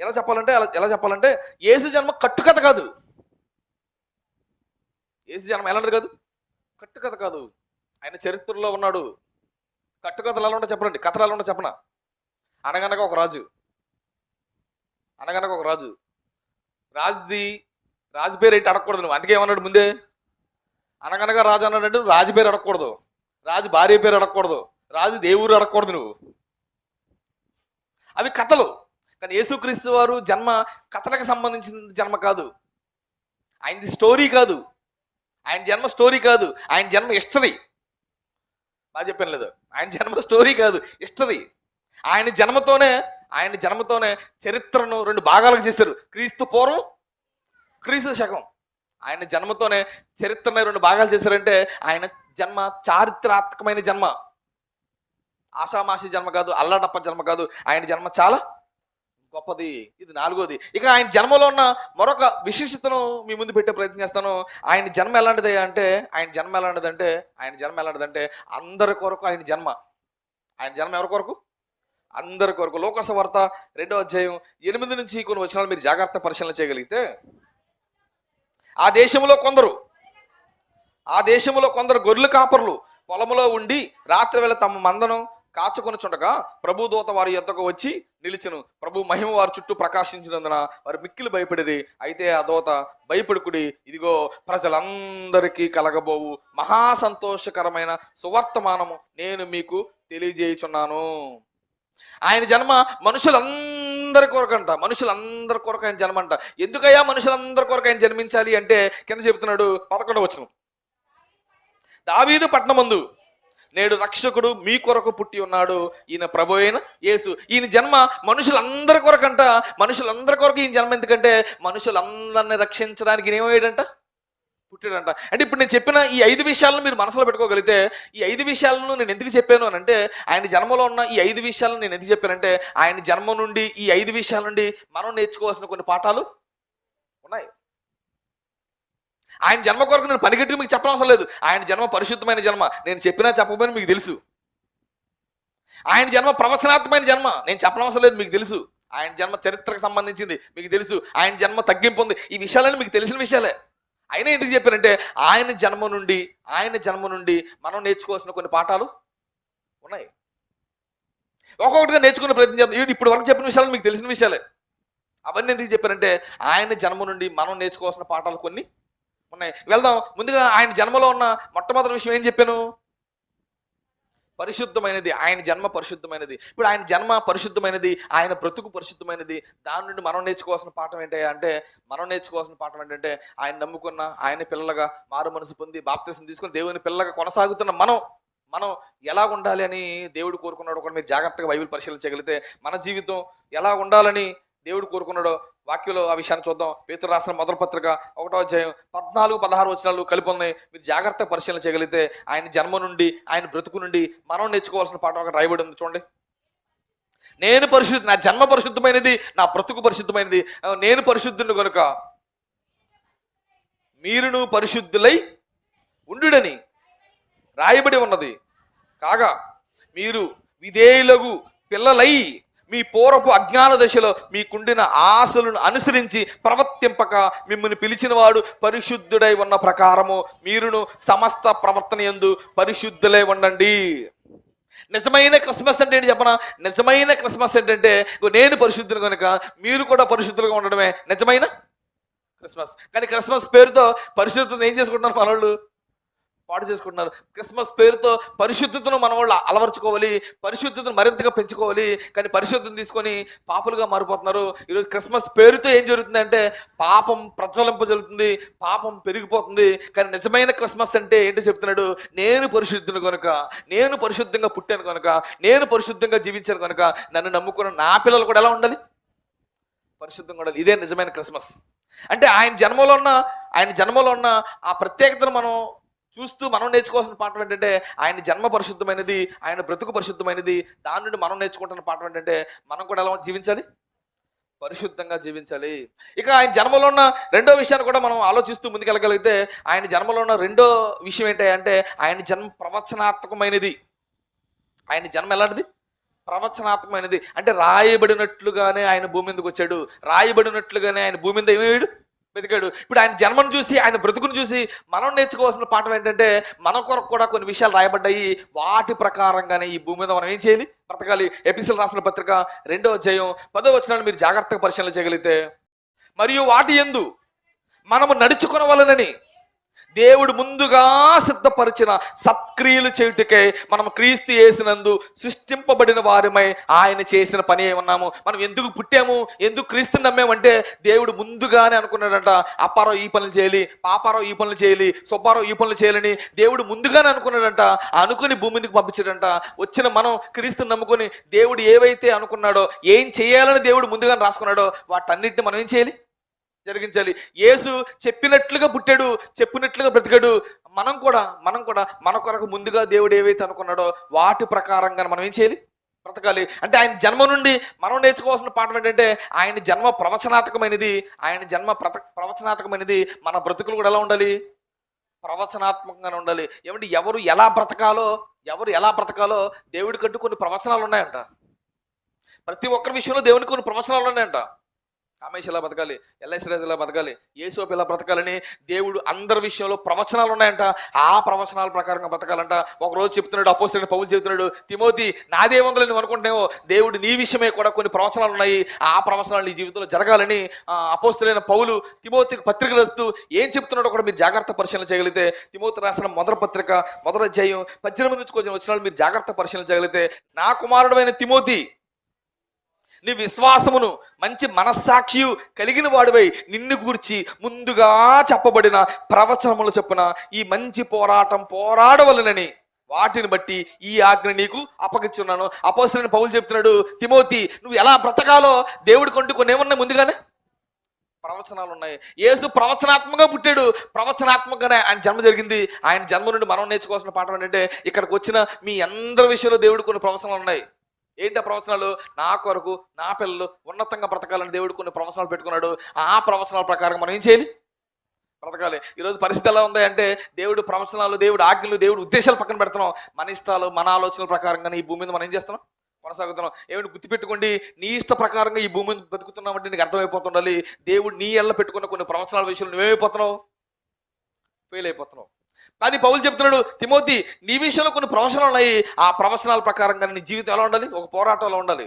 ఎలా చెప్పాలంటే యేసు జన్మ కట్టుకథ కాదు. యేసు జన్మ ఎలాంటిది కాదు, కట్టుకథ కాదు. ఆయన చరిత్రలో ఉన్నాడు. కట్టుకథలు ఎలా ఉంటా చెప్పండి, కథలు ఎలా ఉంటా చెప్పనా? అనగనగా ఒక రాజు, రాజు పేరు ఏంటి అడగకూడదు నువ్వు. అందుకే ఏమన్నాడు ముందే, అనగనగా రాజు అన్నాడు. రాజు పేరు అడగకూడదు, రాజు భార్య పేరు అడగకూడదు, రాజు దేవుడు అడగకూడదు నువ్వు. అవి కథలు. కానీ యేసుక్రీస్తు వారు జన్మ కథలకు సంబంధించిన జన్మ కాదు. ఆయనది స్టోరీ కాదు, ఆయన జన్మ స్టోరీ కాదు, ఆయన జన్మ హిస్టరీ. బాగా చెప్పాను లేదు, ఆయన జన్మ స్టోరీ కాదు, హిస్టరీ. ఆయన జన్మతోనే చరిత్రను రెండు భాగాలకు చేశారు. క్రీస్తు పూర్వం, క్రీస్తు శకం. ఆయన జన్మతోనే చరిత్రను రెండు భాగాలు చేశారంటే ఆయన జన్మ చారిత్రాత్మకమైన జన్మ, ఆషామాషి జన్మ కాదు, అల్లడప్ప జన్మ కాదు. ఆయన జన్మ చాలా గొప్పది. ఇది నాలుగోది. ఇక ఆయన జన్మలో ఉన్న మరొక విశిష్టతను మీ ముందు పెట్టే ప్రయత్నం చేస్తాను. ఆయన జన్మ ఎలాంటిదంటే అందరి కొరకు ఆయన జన్మ. ఆయన జన్మ ఎవరి కొరకు? అందరి కొరకు. లోకాసు వార్త 2వ అధ్యాయం 8 నుంచి కొన్ని వచనాలు మీరు జాగ్రత్త పరిశీలన చేయగలిగితే, ఆ దేశంలో కొందరు గొర్రెల కాపరులు పొలములో ఉండి రాత్రి వేళ తమ మందను కాచుకొనుచుండగా ప్రభు దూత వారి యొద్దకు వచ్చి నిలిచెను. ప్రభు మహిమ వారి చుట్టూ ప్రకాశించినందున వారు మిక్కిలి భయపడిరి. అయితే ఆ దూత, భయపడుకుడి, ఇదిగో ప్రజలందరికీ కలగబోవు మహా సంతోషకరమైన సువర్తమానము నేను మీకు తెలియజేయుచున్నాను. ఆయన జన్మ మనుషులందరి కొరకంట. మనుషులందరి కొరకు ఆయన జన్మ అంట. ఎందుకయ్యా మనుషులందరి కొరకు ఆయన జన్మించాలి అంటే కింద చెబుతున్నాడు 11వ వచనం, దావీదు పట్టణమందు నేడు రక్షకుడు మీ కొరకు పుట్టి ఉన్నాడు, ఈయన ప్రభు అయిన యేసు. ఈయన జన్మ మనుషులందరి కొరకంట. మనుషులందరి కొరకు ఈయన జన్మ. ఎందుకంటే మనుషులందరిని రక్షించడానికి ఈయన ఏమయ్యాడంట? పుట్టాడంట. అంటే ఇప్పుడు నేను చెప్పిన ఈ 5 విషయాలను మీరు మనసులో పెట్టుకోగలిగితే, ఈ 5 విషయాలను నేను ఎందుకు చెప్పాను అని అంటే, ఆయన జన్మలో ఉన్న ఈ 5 విషయాలను నేను ఎందుకు చెప్పానంటే, ఆయన జన్మ నుండి ఈ 5 విషయాల నుండి మనం నేర్చుకోవాల్సిన కొన్ని పాఠాలు ఉన్నాయి. ఆయన జన్మ కొరకు నేను పనిగట్టుకు మీకు చెప్పనవసరం లేదు. ఆయన జన్మ పరిశుద్ధమైన జన్మ. నేను చెప్పినా చెప్పకపోయినా మీకు తెలుసు. ఆయన జన్మ ప్రవచనాత్మకమైన జన్మ. నేను చెప్పనవసరం లేదు, మీకు తెలుసు. ఆయన జన్మ చరిత్రకు సంబంధించింది, మీకు తెలుసు. ఆయన జన్మ తగ్గింపు ఉంది. ఈ విషయాలన్నీ మీకు తెలిసిన విషయాలే. అయినా ఎందుకు చెప్పారంటే, ఆయన జన్మ నుండి మనం నేర్చుకోవాల్సిన కొన్ని పాఠాలు ఉన్నాయి. ఒక్కొక్కటిగా నేర్చుకునే ప్రయత్నం చేద్దాం. ఇప్పుడు వరకు చెప్పిన విషయాలు మీకు తెలిసిన విషయాలే. అవన్నీ ఎందుకు చెప్పారంటే, ఆయన జన్మ నుండి మనం నేర్చుకోవాల్సిన పాఠాలు కొన్ని ఉన్నాయి. వెళ్దాం. ముందుగా ఆయన జన్మలో ఉన్న మొట్టమొదటి విషయం ఏం చెప్పాను? పరిశుద్ధమైనది. ఆయన జన్మ పరిశుద్ధమైనది. ఇప్పుడు ఆయన జన్మ పరిశుద్ధమైనది, ఆయన బ్రతుకు పరిశుద్ధమైనది. దాని నుండి మనం నేర్చుకోవాల్సిన పాఠం ఏంటంటే, ఆయన నమ్ముకున్న, ఆయన పిల్లలుగా మారు మనసు పొంది బాప్తిసం తీసుకుని దేవుని పిల్లలుగా కొనసాగుతున్న మనం ఎలా ఉండాలి అని దేవుడు కోరుకున్నాడు. ఒకటి మీరు జాగ్రత్తగా బైబిల్ పరిశీలించగలిగితే మన జీవితం ఎలా ఉండాలని దేవుడు కోరుకున్నాడో వాక్యంలో ఆ విషయాన్ని చూద్దాం. పేతురు రాసిన మొదటి పత్రిక 1వ అధ్యాయం 14-16 వచనాలు కలిపి ఉన్నాయి. మీరు జాగ్రత్త పరిశీలన చేయగలిగితే ఆయన జన్మ నుండి, ఆయన బ్రతుకు నుండి మనం నేర్చుకోవాల్సిన పాఠం ఒకటి రాయబడి ఉంది. చూడండి. నా జన్మ పరిశుద్ధమైనది, నా బ్రతుకు పరిశుద్ధమైనది, నేను పరిశుద్ధుని కనుక మీరును పరిశుద్ధులై ఉండుడని రాయబడి ఉన్నది. కాగా మీరు విధేయులకు పిల్లలై మీ పూర్వపు అజ్ఞాన దశలో మీకుండిన ఆశలను అనుసరించి ప్రవర్తింపక మిమ్మల్ని పిలిచిన వాడు పరిశుద్ధుడై ఉన్న ప్రకారము మీరును సమస్త ప్రవర్తన యందు పరిశుద్ధులై ఉండండి. నిజమైన క్రిస్మస్ అంటే ఏంటి చెప్పనా? నిజమైన క్రిస్మస్ ఏంటంటే, నేను పరిశుద్ధుని కనుక మీరు కూడా పరిశుద్ధులుగా ఉండడమే నిజమైన క్రిస్మస్. కానీ క్రిస్మస్ పేరుతో పరిశుద్ధతను ఏం చేసుకుంటున్నారు మనోళ్ళు? పాడు చేసుకుంటున్నారు. క్రిస్మస్ పేరుతో పరిశుద్ధతను మన వాళ్ళు అలవర్చుకోవాలి, పరిశుద్ధతను మరింతగా పెంచుకోవాలి. కానీ పరిశుద్ధతను తీసుకొని పాపులుగా మారిపోతున్నారు. ఈరోజు క్రిస్మస్ పేరుతో ఏం జరుగుతుందంటే, పాపం ప్రజ్వలింప జరుగుతుంది, పాపం పెరిగిపోతుంది. కానీ నిజమైన క్రిస్మస్ అంటే ఏంటో చెప్తున్నాడు? నేను పరిశుద్ధుని కనుక, నేను పరిశుద్ధంగా పుట్టాను కనుక, నేను పరిశుద్ధంగా జీవించాను కనుక నన్ను నమ్ముకున్న నా పిల్లలు కూడా ఎలా ఉండాలి? పరిశుద్ధంగా ఉండాలి. ఇదే నిజమైన క్రిస్మస్. అంటే ఆయన జన్మలో ఉన్న ఆ ప్రత్యేకతను మనం చూస్తూ మనం నేర్చుకోవాల్సిన పాఠం ఏంటంటే, ఆయన జన్మ పరిశుద్ధమైనది, ఆయన బ్రతుకు పరిశుద్ధమైనది. దాని నుండి మనం నేర్చుకుంటున్న పాఠం ఏంటంటే, మనం కూడా ఎలా జీవించాలి? పరిశుద్ధంగా జీవించాలి. ఇక ఆయన జన్మలో ఉన్న రెండో విషయాన్ని కూడా మనం ఆలోచిస్తూ ముందుకెళ్ళగలిగితే, ఆయన జన్మలో ఉన్న రెండో విషయం ఏంటంటే, ఆయన జన్మ ప్రవచనాత్మకమైనది. ఆయన జన్మ ఎలాంటిది? ప్రవచనాత్మకమైనది. అంటే రాయబడినట్లుగానే ఆయన భూమి మీదకి వచ్చాడు, రాయబడినట్లుగానే ఆయన భూమి మీద ఏమయ్యాడు? వెతికాడు. ఇప్పుడు ఆయన జన్మను చూసి, ఆయన బ్రతుకును చూసి మనం నేర్చుకోవాల్సిన పాఠం ఏంటంటే, మన కొరకు కూడా కొన్ని విషయాలు రాయబడ్డాయి. వాటి ప్రకారంగానే ఈ భూమి మీద మనం ఏం చేయాలి? బ్రతకాలి. ఎపిసోడ్ రాసిన పత్రిక 2వ అధ్యాయం 10వ వచనాన్ని మీరు జాగ్రత్తగా పరిశీలన చేయగలిగితే, మరియు వాటి యందు మనము నడుచుకొనవలెనని దేవుడు ముందుగా సిద్ధపరిచిన సత్క్రియలు చేయుటకే మనం క్రీస్తు యేసునందు సృష్టింపబడిన వారిమై ఆయన చేసిన పని ఏమన్నాము. మనం ఎందుకు పుట్టాము, ఎందుకు క్రీస్తుని నమ్మామంటే దేవుడు ముందుగానే అనుకున్నాడంట. అప్పారావు ఈ పనులు చేయాలి, పాపారావు ఈ పనులు చేయాలి, సుబ్బారావు ఈ పనులు చేయాలని దేవుడు ముందుగానే అనుకున్నాడంట. అనుకుని భూమి మీదకి పంపించాడంట. వచ్చిన మనం క్రీస్తుని నమ్ముకొని దేవుడు ఏవైతే అనుకున్నాడో, ఏం చేయాలని దేవుడు ముందుగానే రాసుకున్నాడో వాటన్నిటిని మనం ఏం చేయాలి, జరిగించాలి. యేసు చెప్పినట్లుగా పుట్టాడు, చెప్పినట్లుగా బ్రతికాడు. మనం కూడా మన కొరకు ముందుగా దేవుడు ఏవైతే అనుకున్నాడో వాటి ప్రకారంగా మనం ఏం చేయాలి, బ్రతకాలి. అంటే ఆయన జన్మ నుండి మనం నేర్చుకోవాల్సిన పాఠం ఏంటంటే ఆయన జన్మ ప్రవచనాత్మకమైనది. ఆయన జన్మ ప్రవచనాత్మకమైనది. మన బ్రతుకులు కూడా ఎలా ఉండాలి, ప్రవచనాత్మకంగానే ఉండాలి. ఏమంటే ఎవరు ఎలా బ్రతకాలో దేవుడి కంటూ కొన్ని ప్రవచనాలు ఉన్నాయంట. ప్రతి ఒక్కరి విషయంలో దేవునికి కొన్ని ప్రవచనాలు ఉన్నాయంట. కామేష్ ఎలా బతకాలి, ఎల్ఐశ్వరాజ్ ఎలా బతకాలి, యేసోపు ఎలా బ్రతకాలని దేవుడు అందరి విషయంలో ప్రవచనాలు ఉన్నాయంట. ఆ ప్రవచనాల ప్రకారంగా బ్రతకాలంట. ఒక రోజు చెప్తున్నాడు అపోస్తలుడైన పౌలు చెప్తున్నాడు, తిమోతి నాదేముందని నువ్వు అనుకుంటున్నావో దేవుడు నీ విషయమే కూడా కొన్ని ప్రవచనాలు ఉన్నాయి, ఆ ప్రవచనాలు నీ జీవితంలో జరగాలని అపోస్తలుడైన పౌలు తిమోతికి పత్రిక రాస్తూ ఏం చెప్తున్నాడో కూడా మీరు జాగ్రత్త పరిశీలన చేయగలిగితే, తిమోతి రాసిన మొదటి పత్రిక 1వ అధ్యాయం 18 నుంచి కొంచెం వచ్చిన మీరు జాగ్రత్త పరిశీలన చేయగలిగితే, నా కుమారుడైన తిమోతి నీ విశ్వాసమును మంచి మనస్సాక్షి కలిగిన వాడివై నిన్ను గూర్చి ముందుగా చెప్పబడిన ప్రవచనములు చొప్పున ఈ మంచి పోరాటం పోరాడవలనని వాటిని బట్టి ఈ ఆజ్ఞ నీకు అప్పగించున్నాను. అపోస్తలుడైన పౌలు చెప్తున్నాడు, తిమోతి నువ్వు ఎలా బ్రతకాలో దేవుడి కొంటూ కొన్ని ఏమన్నాయి, ముందుగానే ప్రవచనాలు ఉన్నాయి. యేసు ప్రవచనాత్మకంగా పుట్టాడు, ప్రవచనాత్మకంగానే ఆయన జన్మ జరిగింది. ఆయన జన్మ నుండి మనం నేర్చుకోవాల్సిన పాఠం ఏంటంటే, ఇక్కడికి వచ్చిన మీ అందరి విషయంలో దేవుడు కొన్ని ప్రవచనాలు ఉన్నాయి. ఏంటి ప్రవచనాలు? నా కొరకు నా పిల్లలు ఉన్నతంగా బ్రతకాలని దేవుడు కొన్ని ప్రవచనాలు పెట్టుకున్నాడు. ఆ ప్రవచనాల ప్రకారం మనం ఏం చేయాలి, బ్రతకాలి. ఈరోజు పరిస్థితి ఎలా ఉంది అంటే దేవుడు ప్రవచనాలు, దేవుడు ఆజ్ఞలు, దేవుడు ఉద్దేశాలు పక్కన పెడుతున్నాం. మన ఇష్టాలు, మన ఆలోచనల ప్రకారంగా ఈ భూమి మీద మనం ఏం చేస్తున్నాం, కొనసాగుతున్నాం. ఏమిటి గుర్తుపెట్టుకోండి, నీ ఇష్ట ప్రకారంగా ఈ భూమి మీద బతుకుతున్నావు అంటే నీకు అర్థమైపోతుండాలి. దేవుడు నీ ఎల్ల పెట్టుకున్న కొన్ని ప్రవచనాల విషయంలో నువ్వేమైపోతున్నావు, ఫెయిల్ అయిపోతున్నావు. కానీ పౌలు చెప్తున్నాడు, తిమోతి నీ విషయంలో కొన్ని ప్రవచనాలు ఉన్నాయి, ఆ ప్రవచనాల ప్రకారంగా నీ జీవితం ఎలా ఉండాలి, ఒక పోరాటంలో ఉండాలి.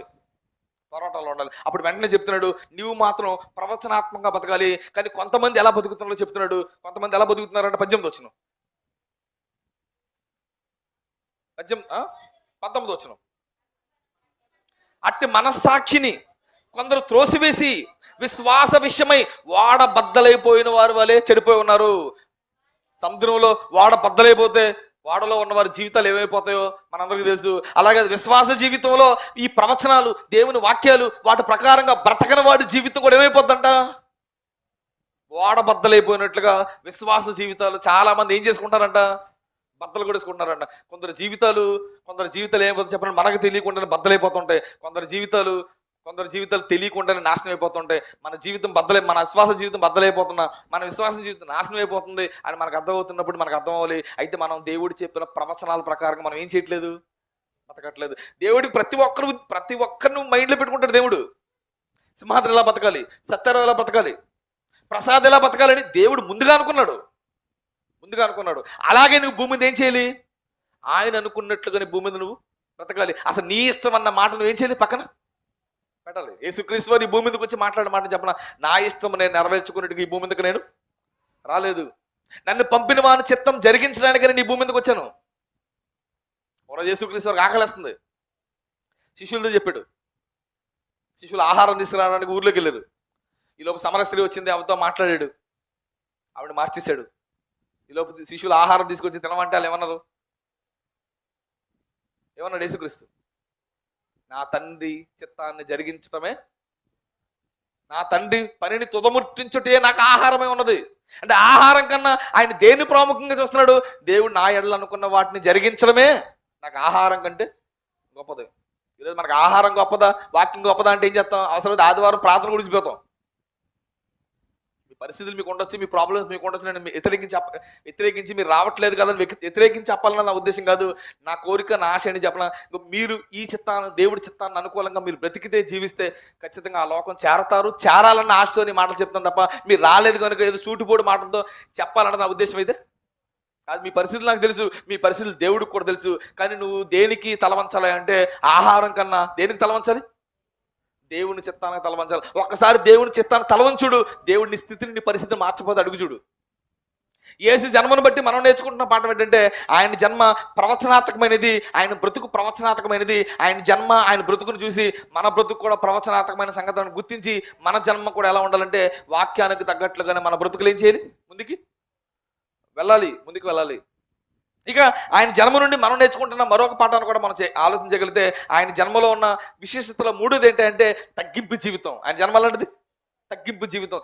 అప్పుడు వెంటనే చెప్తున్నాడు, నువ్వు మాత్రం ప్రవచనాత్మకంగా బతకాలి. కానీ కొంతమంది ఎలా బతుకుతున్నారో చెప్తున్నాడు. కొంతమంది ఎలా బతుకుతున్నారంటే 18 వచ్చిన 19 వచ్చిన అట్టి మనస్సాక్షిని కొందరు త్రోసివేసి విశ్వాస విషయమై వాడ బద్దలైపోయిన వారు వలె చెడిపోయి ఉన్నారు. సముద్రంలో వాడ బద్దలైపోతే వాడలో ఉన్న వారి జీవితాలు ఏమైపోతాయో మనందరికీ తెలుసు. అలాగే విశ్వాస జీవితంలో ఈ ప్రవచనాలు, దేవుని వాక్యాలు, వాటి ప్రకారంగా బ్రతకని వాడి జీవితం కూడా ఏమైపోద్దంట, వాడ బద్దలైపోయినట్లుగా విశ్వాస జీవితాలు చాలా మంది ఏం చేసుకుంటారంట, బద్దలు కొడేసుకుంటున్నారంట. కొందరు జీవితాలు ఏమైపోతుంది చెప్పండి, మనకు తెలియకుండానే బద్దలైపోతుంటాయి. కొందరు జీవితాలు తెలియకుండానే నాశనం అయిపోతుంటాయి. మన విశ్వాస జీవితం బద్దలైపోతున్నా, మన విశ్వాస జీవితం నాశనం అయిపోతుంది అని మనకు అర్థమవుతున్నప్పుడు మనకు అర్థం అవ్వాలి. అయితే మనం దేవుడు చెప్పిన ప్రవచనాల ప్రకారంగా మనం ఏం చేయట్లేదు, బతకట్లేదు. దేవుడికి ప్రతి ఒక్కరిని మైండ్లో పెట్టుకుంటాడు. దేవుడు సింహాద్రి ఎలా బతకాలి, సత్యారావు ఎలా బతకాలి, ప్రసాద్ ఎలా బతకాలని దేవుడు ముందుగా అనుకున్నాడు. అలాగే నువ్వు భూమి మీద ఏం చేయాలి, ఆయన అనుకున్నట్లుగానే భూమి మీద నువ్వు బ్రతకాలి. అసలు నీ ఇష్టం అన్న మాట నువ్వు ఏం చేయాలి, పక్కన పెట్టాలి. యేసుక్రీస్తు వారు ఈ భూమి మీదకి వచ్చి మాట్లాడిన మాట చెప్పనా, నా ఇష్టం నేను నెరవేర్చుకున్నట్టుగా ఈ భూమి మీదకి నేను రాలేదు, నన్ను పంపిన వాని చిత్తం జరిగించడానికి నేను ఈ భూమి మీదకి వచ్చాను. ఒకరోజు యేసుక్రీస్తు వారికి ఆకలేస్తుంది. శిష్యులతో చెప్పాడు. శిష్యులు ఆహారం తీసుకురావడానికి ఊర్లోకి వెళ్ళారు. ఈలోపు సమర స్త్రీ వచ్చింది, ఆమెతో మాట్లాడాడు, ఆవిడ మార్చేశాడు. ఈలోపు శిష్యులు ఆహారం తీసుకొచ్చి తినమంటే వాళ్ళు ఏమన్నాడు యేసుక్రీస్తు, నా తండ్రి చిత్తాన్ని జరిగించటమే, నా తండ్రి పనిని తుదముట్టించుటే నాకు ఆహారమే ఉన్నది. అంటే ఆహారం కన్నా ఆయన దేన్ని ప్రాముఖ్యంగా చూస్తున్నాడు, దేవుడు నా ఎడలు అనుకున్న వాటిని జరిగించడమే నాకు ఆహారం కంటే గొప్పది. ఈరోజు మనకు ఆహారం గొప్పదా, వాక్యం గొప్పదా అంటే ఏం చేస్తాం, అవసరం ఆదివారం ప్రార్థన గురించి పోతాం. మీ పరిస్థితులు మీకు ఉండొచ్చు, మీ ప్రాబ్లమ్స్ మీకు ఉండొచ్చు. నేను వ్యతిరేకించి మీరు రావట్లేదు కదా వ్యతిరేకించి చెప్పాలన్న నా ఉద్దేశం కాదు. నా కోరిక, నా ఆశ అని చెప్పాల. మీరు ఈ చిత్తాన్ని, దేవుడి చిత్తాన్ని అనుకూలంగా మీరు బ్రతికితే, జీవిస్తే ఖచ్చితంగా ఆ లోకం చేరాలన్న ఆశతోని మాటలు చెప్తాను తప్ప మీరు రాలేదు కనుక ఏదో సూటిపోటు మాటలతో చెప్పాలన్న నా ఉద్దేశం అయితే కాదు. మీ పరిస్థితులు నాకు తెలుసు, మీ పరిస్థితులు దేవుడికి కూడా తెలుసు. కానీ నువ్వు దేనికి తలవంచాలి అంటే, ఆహారం కన్నా దేనికి తలవంచాలి, దేవుని చిత్తానికి తలవంచాలి. ఒక్కసారి దేవుని చిత్తాన్ని తలవంచుడు, దేవుడిని స్థితిని, నీ పరిస్థితిని మార్చపోతే అడుగు చూడు. యేసు జన్మను బట్టి మనం నేర్చుకుంటున్న పాఠం ఏంటంటే ఆయన జన్మ ప్రవచనాత్మకమైనది, ఆయన బ్రతుకు ప్రవచనాత్మకమైనది. ఆయన జన్మ, ఆయన బ్రతుకును చూసి మన బ్రతుకు కూడా ప్రవచనాత్మకమైన సంగతులను గుర్తించి మన జన్మ కూడా ఎలా ఉండాలంటే వాక్యానికి తగ్గట్లుగానే మన బ్రతుకులు ఏం చేయాలి? ముందుకు వెళ్ళాలి. ఇక ఆయన జన్మ నుండి మనం నేర్చుకుంటున్న మరొక పాఠాన్ని కూడా మనం ఆలోచించగలిగితే ఆయన జన్మలో ఉన్న విశేషతలో మూడోది ఏంటంటే తగ్గింపు జీవితం. ఆయన జన్మ అలాంటిది తగ్గింపు జీవితం.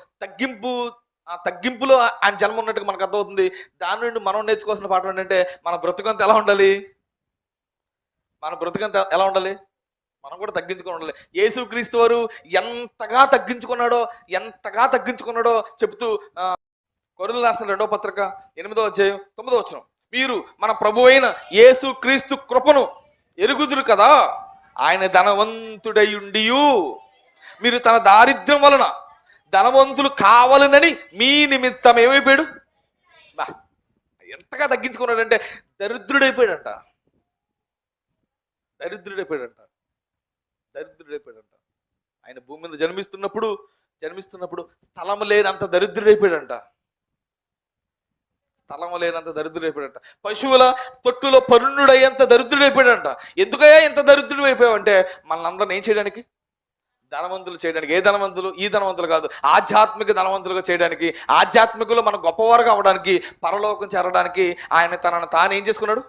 ఆ తగ్గింపులో ఆయన జన్మ ఉన్నట్టుగా మనకు అర్థమవుతుంది. దాని నుండి మనం నేర్చుకోవాల్సిన పాఠం ఏంటంటే మన బ్రతుకంతా ఎలా ఉండాలి? మనం కూడా తగ్గించుకొని ఉండాలి. యేసుక్రీస్తు వారు ఎంతగా తగ్గించుకున్నాడో చెబుతూ కొరింథీయులకు రాసిన 2వ పత్రిక 8వ అధ్యాయం 9వ వచనం, మీరు మన ప్రభు అయిన యేసుక్రీస్తు కృపను ఎరుగుదురు కదా, ఆయన ధనవంతుడయుండియు మీరు తన దారిద్ర్యం వలన ధనవంతులు కావాలనని మీ నిమిత్తం ఏమైపోయాడు? ఎంతగా తగ్గించుకున్నాడంటే దరిద్రుడైపోయాడంట. ఆయన భూమి మీద జన్మిస్తున్నప్పుడు స్థలం లేనంత దరిద్రుడైపోయాడంట. పశువుల తొట్టులో పరుణుడయ్యేంత దరిద్రుడైపోయాడంట. ఎందుకయ్యా ఇంత దరిద్రుడు అయిపోయావంటే మనందరిని ఏం చేయడానికి? ధనవంతులు చేయడానికి. ఏ ధనవంతులు? ఈ ధనవంతులు కాదు, ఆధ్యాత్మిక ధనవంతులుగా చేయడానికి, ఆధ్యాత్మికలో మనం గొప్పవారుగా అవడానికి, పరలోకం చేరడానికి ఆయన తనను తాను ఏం చేసుకున్నాడు?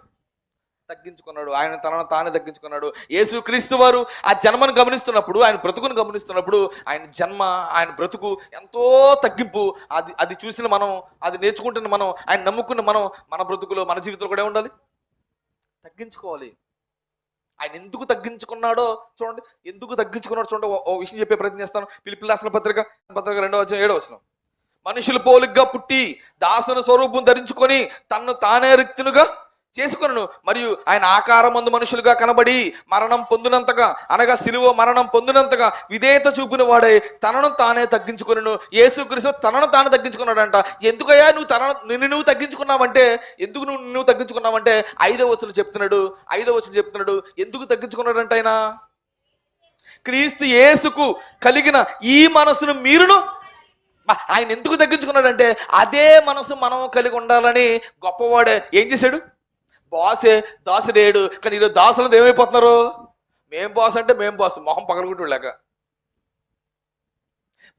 తగ్గించుకున్నాడు. యేసుక్రీస్తు వారు ఆ జన్మను గమనిస్తున్నప్పుడు, ఆయన బ్రతుకును గమనిస్తున్నప్పుడు ఆయన జన్మ, ఆయన బ్రతుకు ఎంతో తగ్గింపు. అది చూసిన మనం, అది నేర్చుకుంటున్న మనం, ఆయన నమ్ముకున్న మనం, మన బ్రతుకులో, మన జీవితంలో కూడా ఉండాలి, తగ్గించుకోవాలి. ఆయన ఎందుకు తగ్గించుకున్నాడో చూడండి. ఓ విషయం చెప్పే ప్రయత్నం చేస్తాను. ఫిలిప్పీయులకు రాసిన పత్రిక 2వ అధ్యాయం 7వ వచనం, మనుషులు పోలికగా పుట్టి దాసుని స్వరూపం ధరించుకొని తన్ను తానే రిక్తునుగా చేసుకొనను, మరియు ఆయన ఆకారమందు మనుషులుగా కనబడి మరణం పొందినంతగా, అనగా సిలువ మరణం పొందినంతగా విధేయత చూపిన వాడే తనను తానే తగ్గించుకొనెను. యేసుక్రీస్తు తనను తాను తగ్గించుకున్నాడంట. ఎందుకయ్యా నువ్వు తగ్గించుకున్నావంటే, ఎందుకు నువ్వు తగ్గించుకున్నావంటే 5వ వచనం చెప్తున్నాడు ఎందుకు తగ్గించుకున్నాడంట. క్రీస్తు యేసుకు కలిగిన ఈ మనసును మీరును, ఆయన ఎందుకు తగ్గించుకున్నాడంటే అదే మనసు మనం కలిగి ఉండాలని. గొప్పవాడే ఏం చేశాడు? బాసే దాసుడేడు. కానీ ఈరోజు దాసులు ఏమైపోతున్నారు? మేం బాస్ అంటే మేం బాస్, మొహం పగలగొట్టులేక.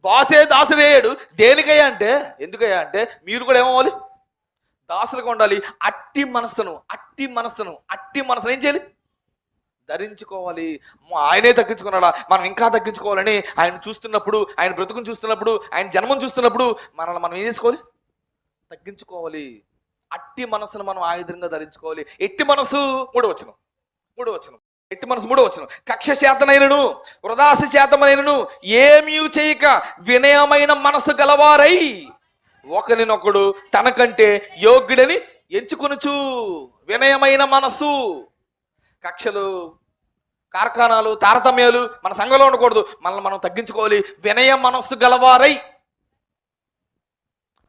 బాసే దాసుడేడు. దేనికయ్యా అంటే, ఎందుకయ్యా అంటే మీరు కూడా ఏమవ్వాలి? దాసులుగా ఉండాలి. అట్టి మనస్సును ఏం చేయాలి? ధరించుకోవాలి. ఆయనే తగ్గించుకున్నాడా, మనం ఇంకా తగ్గించుకోవాలని ఆయన చూస్తున్నప్పుడు, ఆయన బ్రతుకుని చూస్తున్నప్పుడు, ఆయన జన్మను చూస్తున్నప్పుడు మనల్ని మనం ఏం చేసుకోవాలి? తగ్గించుకోవాలి. అట్టి మనసును మనం ఆయుధంగా ధరించుకోవాలి. ఎట్టి మనసు 3వ వచనం, కక్ష చేతనైనను వృధాశ చేతనైనను ఏమీ చేయక వినయమైన మనసు గలవారై ఒకరినొకడు తనకంటే యోగ్యుడని ఎంచుకొనుచు. వినయమైన మనసు. కక్షలు, కార్ఖానాలు, తారతమ్యాలు మన సంఘంలో ఉండకూడదు. మనల్ని మనం తగ్గించుకోవాలి. వినయ మనస్సు గలవారై.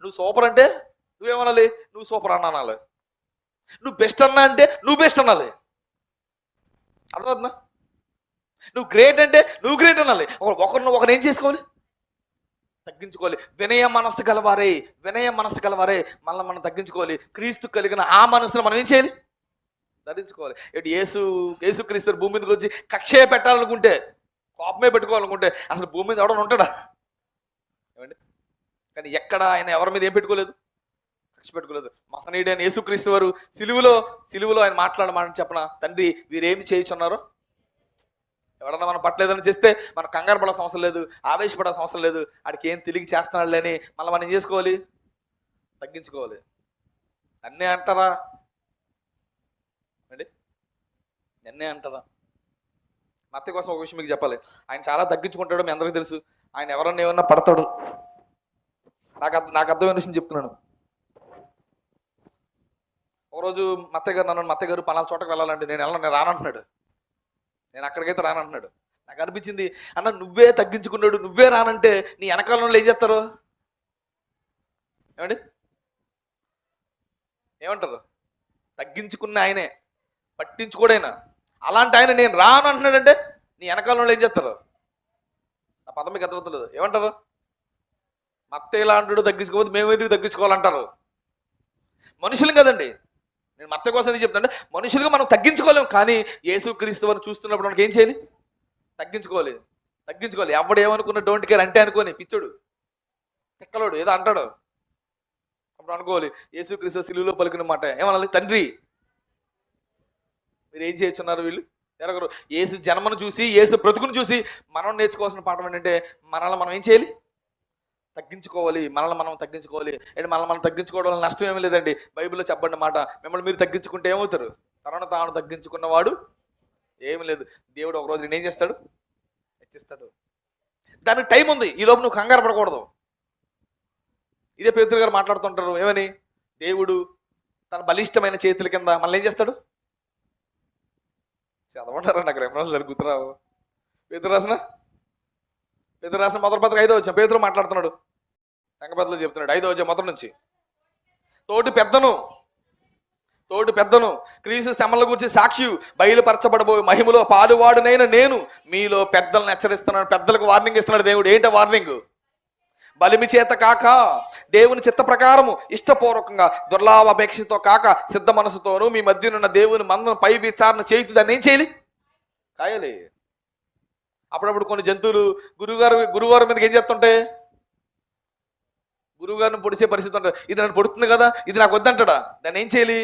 నువ్వు సూపర్ అంటే నువ్వేమనాలి? నువ్వు సూపర్ అనాలి. నువ్వు బెస్ట్ అన్నా అంటే నువ్వు బెస్ట్ అనాలి. అర్థమవుతుందా? నువ్వు గ్రేట్ అంటే నువ్వు గ్రేట్ అనాలి. ఒకరు ఏం చేసుకోవాలి? తగ్గించుకోవాలి. వినయ మనస్సు గలవారే మనల్ని మనం తగ్గించుకోవాలి. క్రీస్తు కలిగిన ఆ మనసును మనం ఏం చేయాలి? ధరించుకోవాలి. యేసుక్రీస్తు భూమి మీదకి వచ్చి కక్షే పెట్టాలనుకుంటే, కోపమే పెట్టుకోవాలనుకుంటే అసలు భూమి మీద ఎవడన్నా ఉంటాడా? ఏమండి? కానీ ఎక్కడ ఆయన ఎవరి మీద ఏం పెట్టుకోలేదు? పెట్టుకోలేదు. మహనీయుడైన యేసుక్రీస్తు వారు సిలువలో ఆయన మాట్లాడమని చెప్పన, తండ్రి వీరేమి చేయుచున్నారో. ఎవడన్నా మనం పట్టలేదని చేస్తే మనం కంగారు పడాల్సిన అవసరం లేదు, ఆవేశపడాల్సిన అవసరం లేదు. ఆడికి ఏం తెలిగి చేస్తున్నాడు అని మళ్ళీ మనం ఏం చేసుకోవాలి? తగ్గించుకోవాలి. అన్నీ అంటారా అండి? మత్తయి కోసం ఒక విషయం మీకు చెప్పాలి. ఆయన చాలా తగ్గించుకుంటాడు, మీ అందరికీ తెలుసు. ఆయన ఎవరన్నా ఏమన్నా పడతాడు. నాకు అర్థమైన విషయం చెప్తున్నాను. ఒకరోజు మత్తయ్య గారు పలానా చోటకు వెళ్ళాలంటే నేను రానంటున్నాడు. నేను అక్కడికైతే రానంటున్నాడు. నాకు అనిపించింది, అన్న నువ్వే తగ్గించుకున్నాడు, నువ్వే రానంటే నీ వెనకాలంలో ఏం చేస్తారు? ఏమంటారు? తగ్గించుకున్న ఆయనే, పట్టించుకోడైనా అలాంటి ఆయన నేను రానంటున్నాడంటే నీ వెనకాలంలో ఏం చేస్తారు? ఆ పదం మీకు అర్థమవుతలేదు. ఏమంటారు? మత్తయ్య లాంటి తగ్గించుకోవద్దు, మేము ఎందుకు తగ్గించుకోవాలంటారు. మనుషులు కదండి. నేను మత్తయి కోసం ఎందుకు చెప్తానంటే మనుషులుగా మనం తగ్గించుకోలేము, కానీ యేసుక్రీస్తు వారిని చూస్తున్నప్పుడు మనకి ఏం చేయాలి? తగ్గించుకోవాలి. తగ్గించుకోవాలి. ఎవడేమనుకున్న డోంట్ కేర్ అంటే అనుకోని పిచ్చోడు తిక్కలోడు ఏదో అంటాడు, అప్పుడు అనుకోవాలి యేసుక్రీస్తు సిలువలో పలికిన మాట ఏమనాలి? తండ్రి మీరు ఏం చేయొచ్చున్నారు? వీళ్ళు ఎరగరు. యేసు జన్మను చూసి యేసు బ్రతుకును చూసి మనం నేర్చుకోవాల్సిన పాఠం ఏంటంటే మనల్ని మనం ఏం చేయాలి? తగ్గించుకోవాలి. మనల్ని మనం తగ్గించుకోవాలి. అంటే మనల్ని మనం తగ్గించుకోవడం వల్ల నష్టం ఏమీ లేదండి. బైబిల్లో చెప్పండి మాట, మిమ్మల్ని మీరు తగ్గించుకుంటే ఏమవుతారు? తనను తాను తగ్గించుకున్నవాడు ఏమి లేదు. దేవుడు ఒకరోజు నేను ఏం చేస్తాడు? హెచ్చిస్తాడు. దానికి టైం ఉంది. ఈ లోపు నువ్వు కంగారు పడకూడదు. ఇదే పేతురు గారు మాట్లాడుతుంటారు ఏమని? దేవుడు తన బలిష్టమైన చేతుల కింద మనల్ని ఏం చేస్తాడు? చదవమంటారండి అక్కడ ఎప్పుడు జరుగుతున్నావు. పేతురు రాసిన మొదటి పత్రిక 5వ అధ్యాయం పేతురు మాట్లాడుతున్నాడు. సంఘ పెద్దలు చెప్తున్నాడు 5వ అధ్యాయం మొదటి నుంచి. తోటి పెద్దను క్రీస్తు శ్రమల గురించి సాక్షి బయలుపరచబడబోయే మహిమలో పాలువాడునైన నేను మీలో పెద్దలను హెచ్చరిస్తున్నాను. పెద్దలకు వార్నింగ్ ఇస్తున్నాడు దేవుడు. ఏంటో వార్నింగ్? బలిమి చేత కాక దేవుని చిత్త ప్రకారము ఇష్టపూర్వకంగా దుర్లాభాపేక్షతో కాక సిద్ధ మనసుతోనూ మీ మధ్యనున్న దేవుని మందను పై విచారణ చేయుతు. దాన్ని ఏం చేయాలి? కాయాలి. అప్పుడప్పుడు కొన్ని జంతువులు గురువుగారి మీదకి ఏం చేస్తుంటాయి? గురువుగారిని పొడిచే పరిస్థితి ఉంటుంది. ఇది నన్ను పొడుతుంది కదా, ఇది నాకు వద్దంటాడా? దాన్ని ఏం చేయాలి?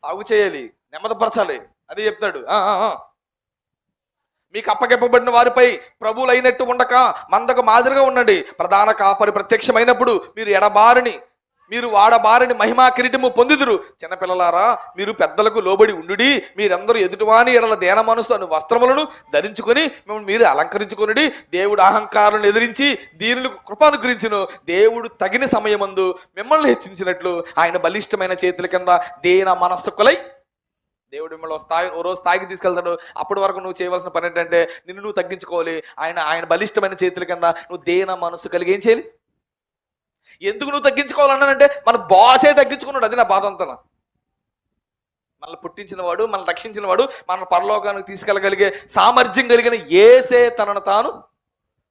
సాగు చేయాలి, నెమ్మదపరచాలి. అదే చెప్తాడు. మీకు అప్పగింపబడిన వారిపై ప్రభువులు అయినట్టు ఉండక మందకు మాదిరిగా ఉండండి. ప్రధాన కాపరి ప్రత్యక్షమైనప్పుడు మీరు వాడబారిని మహిమా కిరీటము పొందుదురు. చిన్నపిల్లలారా మీరు పెద్దలకు లోబడి ఉండుడి. మీరందరూ ఎదుటివాని ఎడల దేన మనసు అను వస్త్రములను ధరించుకొని మిమ్మల్ని మీరు అలంకరించుకొనుడి. దేవుడు అహంకారాలను ఎదిరించి దీనులకు కృపానుగ్రహించును. దేవుడు తగిన సమయమందు మిమ్మల్ని హెచ్చించినట్లు ఆయన బలిష్టమైన చేతుల కింద దేన మనస్సుకులై దేవుడు మిమ్మల్ని ఓ రోజు స్థాయికి తీసుకెళ్తాడు. అప్పటి వరకు నువ్వు చేయవలసిన పని ఏంటంటే నిన్ను నువ్వు తగ్గించుకోవాలి. ఆయన బలిష్టమైన చేతుల కింద నువ్వు దేన మనస్సు కలిగి ఏం చేయాలి? ఎందుకు నువ్వు తగ్గించుకోవాలన్నానంటే మన బాసే తగ్గించుకున్నాడు. అది నా బాధ అంతా. మనల్ని పుట్టించిన వాడు, మనల్ని రక్షించిన వాడు, మన పరలోకానికి తీసుకెళ్ళగలిగే సామర్థ్యం కలిగిన యేసే తనను తాను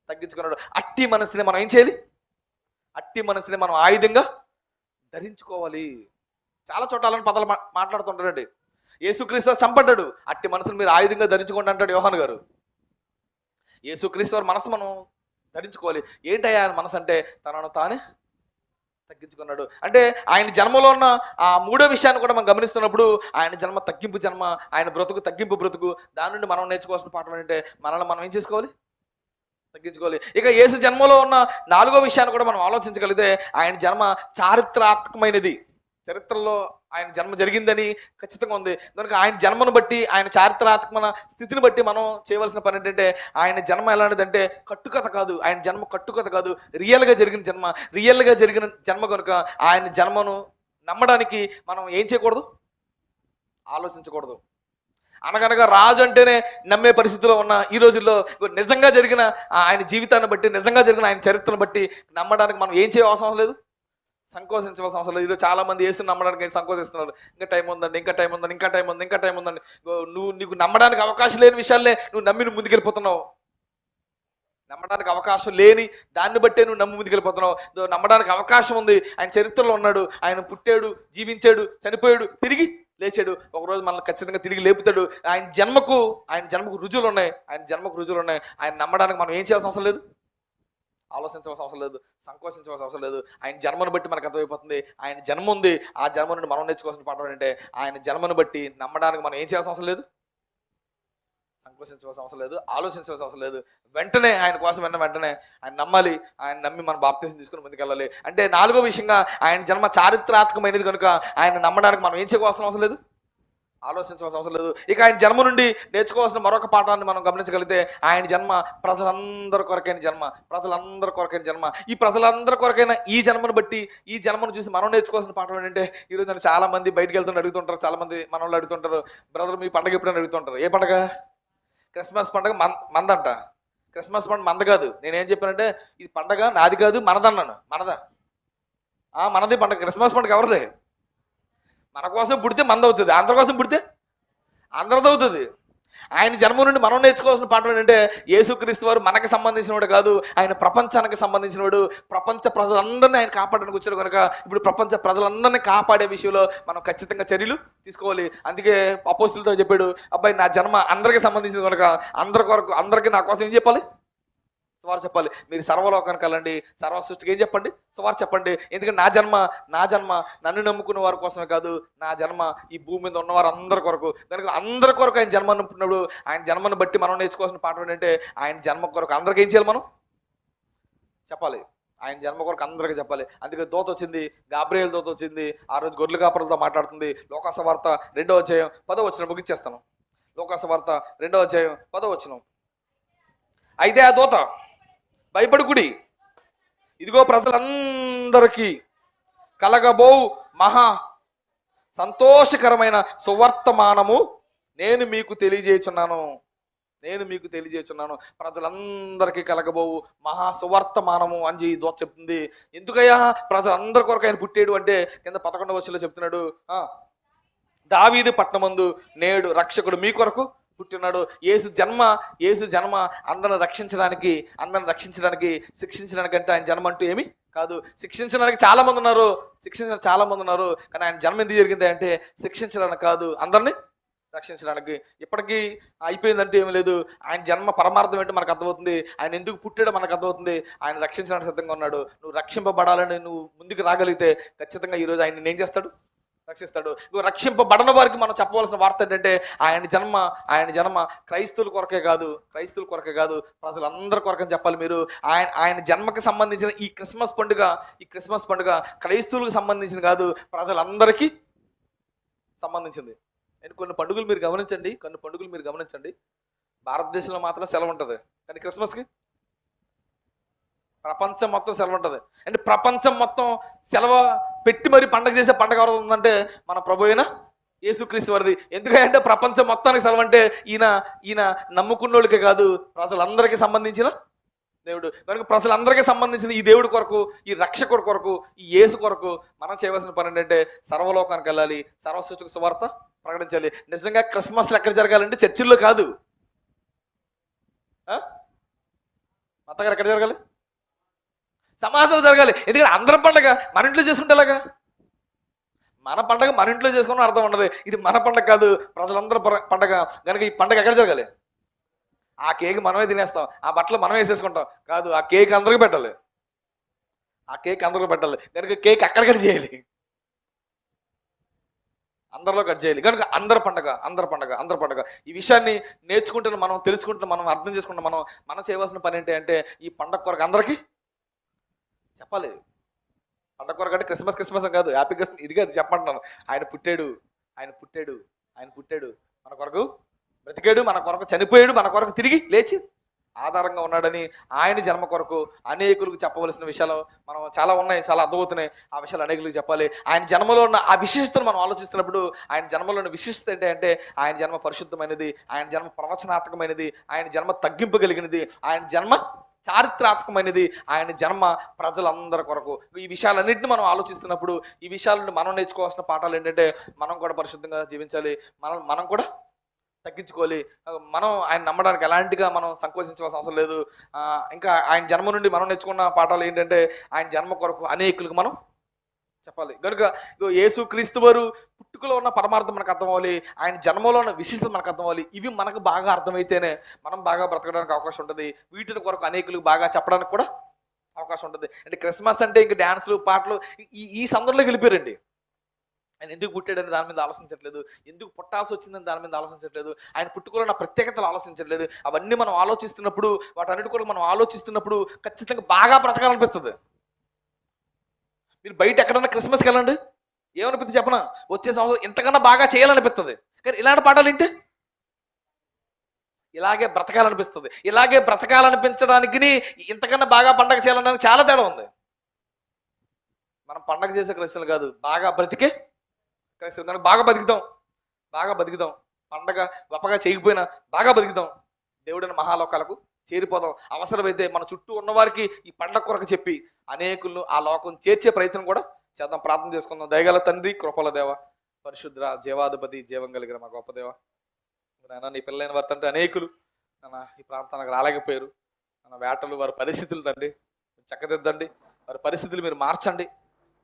తగ్గించుకున్నాడు. అట్టి మనసుని మనం ఏం చేయాలి? అట్టి మనసుని మనం ఆయుధంగా ధరించుకోవాలి. చాలా చోటాలని పదాలు మాట్లాడుతుంటారండి. యేసుక్రీస్తు సంపడ్డాడు. అట్టి మనసును మీరు ఆయుధంగా ధరించుకోండి అంటాడు యోహాను గారు. యేసుక్రీస్తు వారి మనసు మనం ధరించుకోవాలి. ఏంటయ్యా ఆయన మనసు అంటే తనను తానే తగ్గించుకున్నాడు. అంటే ఆయన జన్మలో ఉన్న ఆ 3వ విషయాన్ని కూడా మనం గమనిస్తున్నప్పుడు ఆయన జన్మ తగ్గింపు జన్మ, ఆయన బ్రతుకు తగ్గింపు బ్రతుకు. దాని నుండి మనం నేర్చుకోవాల్సిన పాఠం ఏంటంటే మనల్ని మనం ఏం చేసుకోవాలి? తగ్గించుకోవాలి. ఇక యేసు జన్మలో ఉన్న 4వ విషయాన్ని కూడా మనం ఆలోచించగలిగితే ఆయన జన్మ చారిత్రాత్మకమైనది. చరిత్రలో ఆయన జన్మ జరిగిందని ఖచ్చితంగా ఉంది. కనుక ఆయన జన్మను బట్టి, ఆయన చారిత్రాత్మక స్థితిని బట్టి మనం చేయవలసిన పని ఏంటంటే ఆయన జన్మ ఎలాంటిదంటే కట్టుకథ కాదు. ఆయన జన్మ కట్టుకథ కాదు, రియల్గా జరిగిన జన్మ కనుక ఆయన జన్మను నమ్మడానికి మనం ఏం చేయకూడదు? ఆలోచించకూడదు. అనగనగా రాజు అంటేనే నమ్మే పరిస్థితిలో ఉన్న ఈ రోజుల్లో నిజంగా జరిగిన ఆయన జీవితాన్ని బట్టి, నిజంగా జరిగిన ఆయన చరిత్రను బట్టి నమ్మడానికి మనం ఏం చేయవలసిన లేదు, సంకోచించవలసిన అవసరం లేదు. ఈరోజు చాలా మంది యేసుని నమ్మడానికి సంకోచిస్తున్నారు. ఇంకా టైం ఉందండి. నీకు నమ్మడానికి అవకాశం లేని విషయాలనే నువ్వు నమ్మి ముందుకెళ్ళిపోతున్నావు. నమ్మడానికి అవకాశం లేని దాన్ని బట్టే నువ్వు నమ్మి ముందుకెళ్ళిపోతున్నావు. నమ్మడానికి అవకాశం ఉంది. ఆయన చరిత్రలో ఉన్నాడు. ఆయన పుట్టాడు, జీవించాడు, చనిపోయాడు, తిరిగి లేచాడు. ఒకరోజు మనల్ని ఖచ్చితంగా తిరిగి లేపుతాడు. ఆయన జన్మకు రుజువులు ఉన్నాయి. ఆయన నమ్మడానికి మనం ఏం చేయాల్సిన అవసరం లేదు, ఆలోచించవలసిన అవసరం లేదు, సంకోచించవలసిన అవసరం లేదు. ఆయన జన్మను బట్టి మనకు అర్థమైపోతుంది. ఆయన జన్మ ఉంది. ఆ జన్మ నుండి మనం నేర్చుకోవాల్సిన పాఠం ఏంటంటే ఆయన జన్మను బట్టి నమ్మడానికి మనం ఏం చేయాల్సిన అవసరం లేదు, సంకోచించవలసిన అవసరం లేదు, ఆలోచించవలసిన అవసరం లేదు. వెంటనే ఆయన కోసం వెంటనే ఆయన నమ్మాలి. ఆయన నమ్మి మన బాప్తిసం తీసుకుని ముందుకెళ్ళాలి. అంటే 4వ విషయంగా ఆయన జన్మ చారిత్రాత్మకమైనది కనుక ఆయన నమ్మడానికి మనం ఏం చేయవలసిన అవసరం లేదు, ఆలోచించవలసిన అవసరం లేదు. ఇక ఆయన జన్మ నుండి నేర్చుకోవాల్సిన మరొక పాఠాన్ని మనం గమనించగలిగితే ఆయన జన్మ ప్రజలందరి కొరకైన జన్మ. ఈ ప్రజలందరి కొరకైన ఈ జన్మను బట్టి, ఈ జన్మను చూసి మనం నేర్చుకోవాల్సిన పాఠం ఏంటంటే ఈరోజు నేను చాలా మంది బయటకు వెళ్తుంటే అడుగుతుంటారు. చాలా మంది మన వాళ్ళు అడుగుతుంటారు, బ్రదర్ మీ పండగ ఎప్పుడైనా అడుగుతుంటారు. ఏ పండగ? క్రిస్మస్ పండగ మందంట. క్రిస్మస్ పండుగ మంద కాదు. నేనేం చెప్పానంటే ఇది పండగ నాది కాదు, మనదన్నాను. మనది పండగ. క్రిస్మస్ పండుగ ఎవరిదే? మన కోసం పుడితే మంద అవుతుంది, అందరి కోసం పుడితే అందరిది అవుతుంది. ఆయన జన్మ నుండి మనం నేర్చుకోవాల్సిన పాఠం ఏంటంటే యేసుక్రీస్తు వారు మనకు సంబంధించిన వాడు కాదు, ఆయన ప్రపంచానికి సంబంధించిన వాడు. ప్రపంచ ప్రజలందరినీ ఆయన కాపాడడానికి వచ్చాడు కనుక ఇప్పుడు ప్రపంచ ప్రజలందరినీ కాపాడే విషయంలో మనం ఖచ్చితంగా చర్యలు తీసుకోవాలి. అందుకే అపోస్తులతో చెప్పాడు, అబ్బాయి నా జన్మ అందరికీ సంబంధించింది కనుక అందరికీ నా కోసం ఏం చెప్పాలి? సువార్త చెప్పాలి. మీరు సర్వలోకానికి వెళ్ళండి, సర్వ సృష్టికి ఏం చెప్పండి? సువార్త చెప్పండి. ఎందుకంటే నా జన్మ నన్ను నమ్ముకున్న వారి కోసమే కాదు, నా జన్మ ఈ భూమి మీద ఉన్నవారు అందరి కొరకు. కనుక అందరి కొరకు ఆయన జన్మ నమ్ముకున్నప్పుడు ఆయన జన్మను బట్టి మనం నేర్చుకోవాల్సిన పాఠం ఏంటంటే ఆయన జన్మ కొరకు అందరికీ ఏం చేయాలి? మనం చెప్పాలి. ఆయన జన్మ కొరకు అందరికీ చెప్పాలి. అందుకే దూత వచ్చింది, గాబ్రియేల్ దూత వచ్చింది. ఆ రోజు గొర్రెల కాపరులతో మాట్లాడుతుంది. లోకాసు వార్త 2వ అధ్యాయం 10వ వచనం ముగించేస్తాను. లోకాసు వార్త 2వ అధ్యాయం 10వ వచనం. అయితే ఆ దూత భయపడుకుడి, ఇదిగో ప్రజలందరికీ కలగబో మహా సంతోషకరమైన సువర్తమానము నేను మీకు తెలియజేయుచున్నాను. ప్రజలందరికీ కలగబోవు మహా సువర్తమానము అని దూత చెప్తుంది. ఎందుకయ్యా ప్రజలందరి కొరకు ఆయన పుట్టాడు అంటే కింద 11వ వచనంలో చెప్తున్నాడు, దావీదు పట్టణమందు నేడు రక్షకుడు మీ కొరకు పుట్టినాడు. యేసు జన్మ అందరిని రక్షించడానికి శిక్షించడానికి అంటే ఆయన జన్మ అంటూ ఏమి కాదు. శిక్షించడానికి చాలా మంది ఉన్నారు, కానీ ఆయన జన్మ ఎందుకు జరిగింది అంటే శిక్షించడానికి కాదు, అందరినీ రక్షించడానికి. ఇప్పటికీ అయిపోయిందంటే ఏమి లేదు. ఆయన జన్మ పరమార్థం ఏంటో మనకు అర్థమవుతుంది, ఆయన ఎందుకు పుట్టాడో మనకు అర్థమవుతుంది. ఆయన రక్షించడానికి సిద్ధంగా ఉన్నాడు. నువ్వు రక్షింపబడాలని నువ్వు ముందుకు రాగలిగితే ఖచ్చితంగా ఈరోజు ఆయన ఏం చేస్తాడు? రక్షిస్తాడు. రక్షింపబడని వారికి మనం చెప్పవలసిన వార్త ఏంటంటే ఆయన జన్మ క్రైస్తవుల కొరకే కాదు, ప్రజలందరి కొరకని చెప్పాలి. మీరు ఆయన జన్మకి సంబంధించిన ఈ క్రిస్మస్ పండుగ క్రైస్తవులకు సంబంధించింది కాదు, ప్రజలందరికీ సంబంధించింది. కొన్ని పండుగలు మీరు గమనించండి, భారతదేశంలో మాత్రం సెలవు ఉంటుంది, కానీ క్రిస్మస్కి ప్రపంచం మొత్తం సెలవు ఉంటుంది. అంటే ప్రపంచం మొత్తం సెలవు పెట్టి మరి పండగ చేసే పండగ ఎవరు ఉందంటే మన ప్రభు అయిన యేసుక్రీస్తు వారిది. ఎందుకంటే ప్రపంచం మొత్తానికి సెలవు అంటే ఈయన నమ్ముకున్నోళ్ళకే కాదు, ప్రజలందరికీ సంబంధించిన దేవుడు. కనుక ప్రజలందరికీ సంబంధించిన ఈ దేవుడి కొరకు, ఈ రక్షకుడి కొరకు, ఈ యేసు కొరకు మనం చేయవలసిన పని ఏంటంటే సర్వలోకానికి వెళ్ళాలి, సర్వ సృష్టికి సువార్త ప్రకటించాలి. నిజంగా క్రిస్మస్లు ఎక్కడ జరగాలంటే చర్చిల్లో కాదు, మతగారు ఎక్కడ జరగాలి? సమాజంలో జరగాలి. ఎందుకంటే అందరం పండగ మన ఇంట్లో చేసుకుంటే ఎలాగా? మన పండగ మన ఇంట్లో చేసుకోవడం అర్థం ఉండదు. ఇది మన పండగ కాదు, ప్రజలందరూ పండగ. కనుక ఈ పండగ ఎక్కడ జరగాలి? ఆ కేక్ మనమే తినేస్తాం, ఆ బట్టలు మనమే వేసేసుకుంటాం కాదు, ఆ కేక్ అందరికీ పెట్టాలి. కనుక కేక్ అక్కడ కట్ చేయాలి, అందరిలో కట్ చేయాలి. కనుక అందరి పండగ. ఈ విషయాన్ని నేర్చుకుంటున్న మనం, తెలుసుకుంటున్న మనం, అర్థం చేసుకుంటున్న మనం చేయవలసిన పని ఏంటి అంటే ఈ పండగ కొరకు అందరికీ చెప్పాలి. పండగ కొరకు అంటే క్రిస్మస్ కాదు, హ్యాపీ క్రిస్మస్ ఇది కాదు చెప్పంటున్నాను. ఆయన పుట్టాడు మన కొరకు బ్రతికాడు, మన కొరకు చనిపోయాడు, మన కొరకు తిరిగి లేచి ఆధారంగా ఉన్నాడని ఆయన జన్మ కొరకు అనేకులకు చెప్పవలసిన విషయాలు మనం చాలా ఉన్నాయి, చాలా అర్థమవుతున్నాయి. ఆ విషయాలు అనేకులకు చెప్పాలి. ఆయన జన్మలో ఉన్న ఆ విశిష్టతను మనం ఆలోచిస్తున్నప్పుడు ఆయన జన్మలో ఉన్న విశిష్టత ఏంటంటే ఆయన జన్మ పరిశుద్ధమైనది, ఆయన జన్మ ప్రవచనాత్మకమైనది, ఆయన జన్మ తగ్గింపగలిగినది, ఆయన జన్మ చారిత్రాత్మకమైనది, ఆయన జన్మ ప్రజలందరి కొరకు. ఈ విషయాలన్నింటినీ మనం ఆలోచిస్తున్నప్పుడు ఈ విషయాలను మనం నేర్చుకోవాల్సిన పాఠాలు ఏంటంటే మనం కూడా పరిశుద్ధంగా జీవించాలి, మనం కూడా తగ్గించుకోవాలి. మనం ఆయన నమ్మడానికి ఎలాంటిగా మనం సంకోచించవలసిన అవసరం లేదు. ఇంకా ఆయన జన్మ నుండి మనం నేర్చుకున్న పాఠాలు ఏంటంటే ఆయన జన్మ కొరకు అనేకులకు మనం చెప్పాలి. కనుక యేసు క్రీస్తు వారు పుట్టుకలో ఉన్న పరమార్థం మనకు అర్థం అవ్వాలి, ఆయన జన్మలో ఉన్న విశిష్టత మనకు అర్థం అవ్వాలి. ఇవి మనకు బాగా అర్థమైతేనే మనం బాగా బ్రతకడానికి అవకాశం ఉంటుంది, వీటిని కొరకు అనేకులకు బాగా చెప్పడానికి కూడా అవకాశం ఉంటుంది. అంటే క్రిస్మస్ అంటే ఇంక డ్యాన్సులు పాటలు ఈ సందర్భంలో గెలిపారండి. ఆయన ఎందుకు పుట్టాడని దాని మీద ఆలోచించట్లేదు, ఎందుకు పుట్టాల్సి వచ్చిందని దాని మీద ఆలోచించట్లేదు, ఆయన పుట్టుకలో ఉన్న ప్రత్యేకతలు ఆలోచించట్లేదు. అవన్నీ మనం ఆలోచిస్తున్నప్పుడు, వాటన్నిటి కూడా మనం ఆలోచిస్తున్నప్పుడు ఖచ్చితంగా బాగా బ్రతకాలనిపిస్తుంది. మీరు బయట ఎక్కడన్నా క్రిస్మస్కి వెళ్ళండి, ఏమనిపిస్తుంది చెప్పనా? వచ్చే సంవత్సరం ఇంతకన్నా బాగా చేయాలనిపిస్తుంది. కానీ ఇలాంటి పాటలు ఏంటి? ఇలాగే బ్రతకాలనిపిస్తుంది. ఇలాగే బ్రతకాలనిపించడానికి ఇంతకన్నా బాగా పండగ చేయాలనడానికి చాలా తేడా ఉంది. మనం పండగ చేసే క్రైస్తవులు కాదు, బాగా బ్రతికే క్రైస్తవులు. బాగా బతుకుదాం, పండగ గొప్పగా చేయకపోయినా బాగా బతుకుదాం, దేవుడిని మహాలోకాలకు చేరిపోదాం. అవసరమైతే మన చుట్టూ ఉన్నవారికి ఈ పండగ కొరకు చెప్పి అనేకులను ఆ లోకం చేర్చే ప్రయత్నం కూడా చేద్దాం. ప్రార్థన చేసుకుందాం. దయగల తండ్రి, కృపల దేవ, పరిశుద్ర, జీవాధిపతి, జీవం కలిగిన మా గొప్ప దేవ, నాయన నీ పిల్లలైన వారి తండ్రి అనేకులు నాన్న ఈ ప్రాంతానికి రాలేకపోయారు. నాన్న వేటలు వారి పరిస్థితులు తండ్రి చక్కదిద్దండి, వారి పరిస్థితులు మీరు మార్చండి.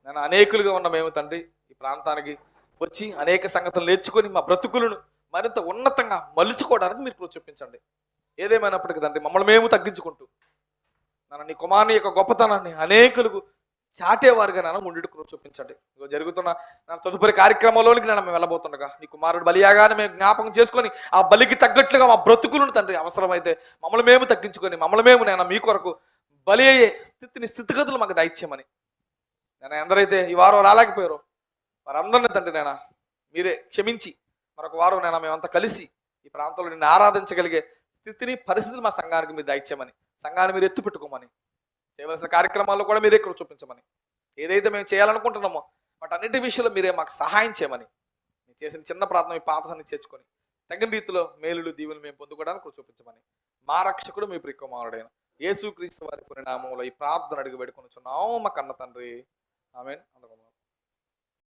నేను అనేకులుగా ఉన్న మేము తండ్రి ఈ ప్రాంతానికి వచ్చి అనేక సంగతులు నేర్చుకొని మా బ్రతుకులను మరింత ఉన్నతంగా మలుచుకోవడానికి మీరు చూపించండి. ఏదేమైనప్పటికీ తండ్రి మమ్మల్ని మేము తగ్గించుకుంటూ నన్ను నీ కుమారుని యొక్క గొప్పతనాన్ని అనేకులకు చాటేవారుగా నన్ను ముందుకు చూపించండి. ఇదిగో జరుగుతున్న నా తదుపరి కార్యక్రమంలోనికి నేను మేము వెళ్ళబోతుండగా నీ కుమారుడు బలియాగానే మేము జ్ఞాపకం చేసుకొని ఆ బలికి తగ్గట్లుగా మా బ్రతుకులను తండ్రి అవసరమైతే మమ్మల్ని మేము తగ్గించుకొని మమ్మల్ని మేము నేను మీ కొరకు బలి అయ్యే స్థితిగతులు మాకు దయచేయమని నేను ఎందరైతే ఈ వారం రాలేకపోయారో వారందరినీ తండ్రి నేను మీరే క్షమించి మరొక వారం నేను మేమంతా కలిసి ఈ ప్రాంతంలో నిన్ను ఆరాధించగలిగే స్థితిని పరిస్థితులు మా సంఘానికి మీరు దయచేయమని, సంఘాన్ని మీరు ఎత్తు పెట్టుకోమని, చేయవలసిన కార్యక్రమాల్లో కూడా మీరే ఇక్కడ చూపించమని, ఏదైతే మేము చేయాలనుకుంటున్నామో వాటన్నిటి విషయంలో మీరే మాకు సహాయం చేయమని మీరు చేసిన చిన్న ప్రార్థన మీ పాత సన్ని చేర్చుకొని తగిన రీతిలో మేలులు దీవులు మేము పొందుకోవడానికి చూపించమని మా రక్షకుడు మీ ప్రియకుమారుడైన యేసుక్రీస్తు వారి నామములో ఈ ప్రార్థన అడిగి పెట్టుకొనిచున్నాము మా కన్న తండ్రి. ఆమేన్.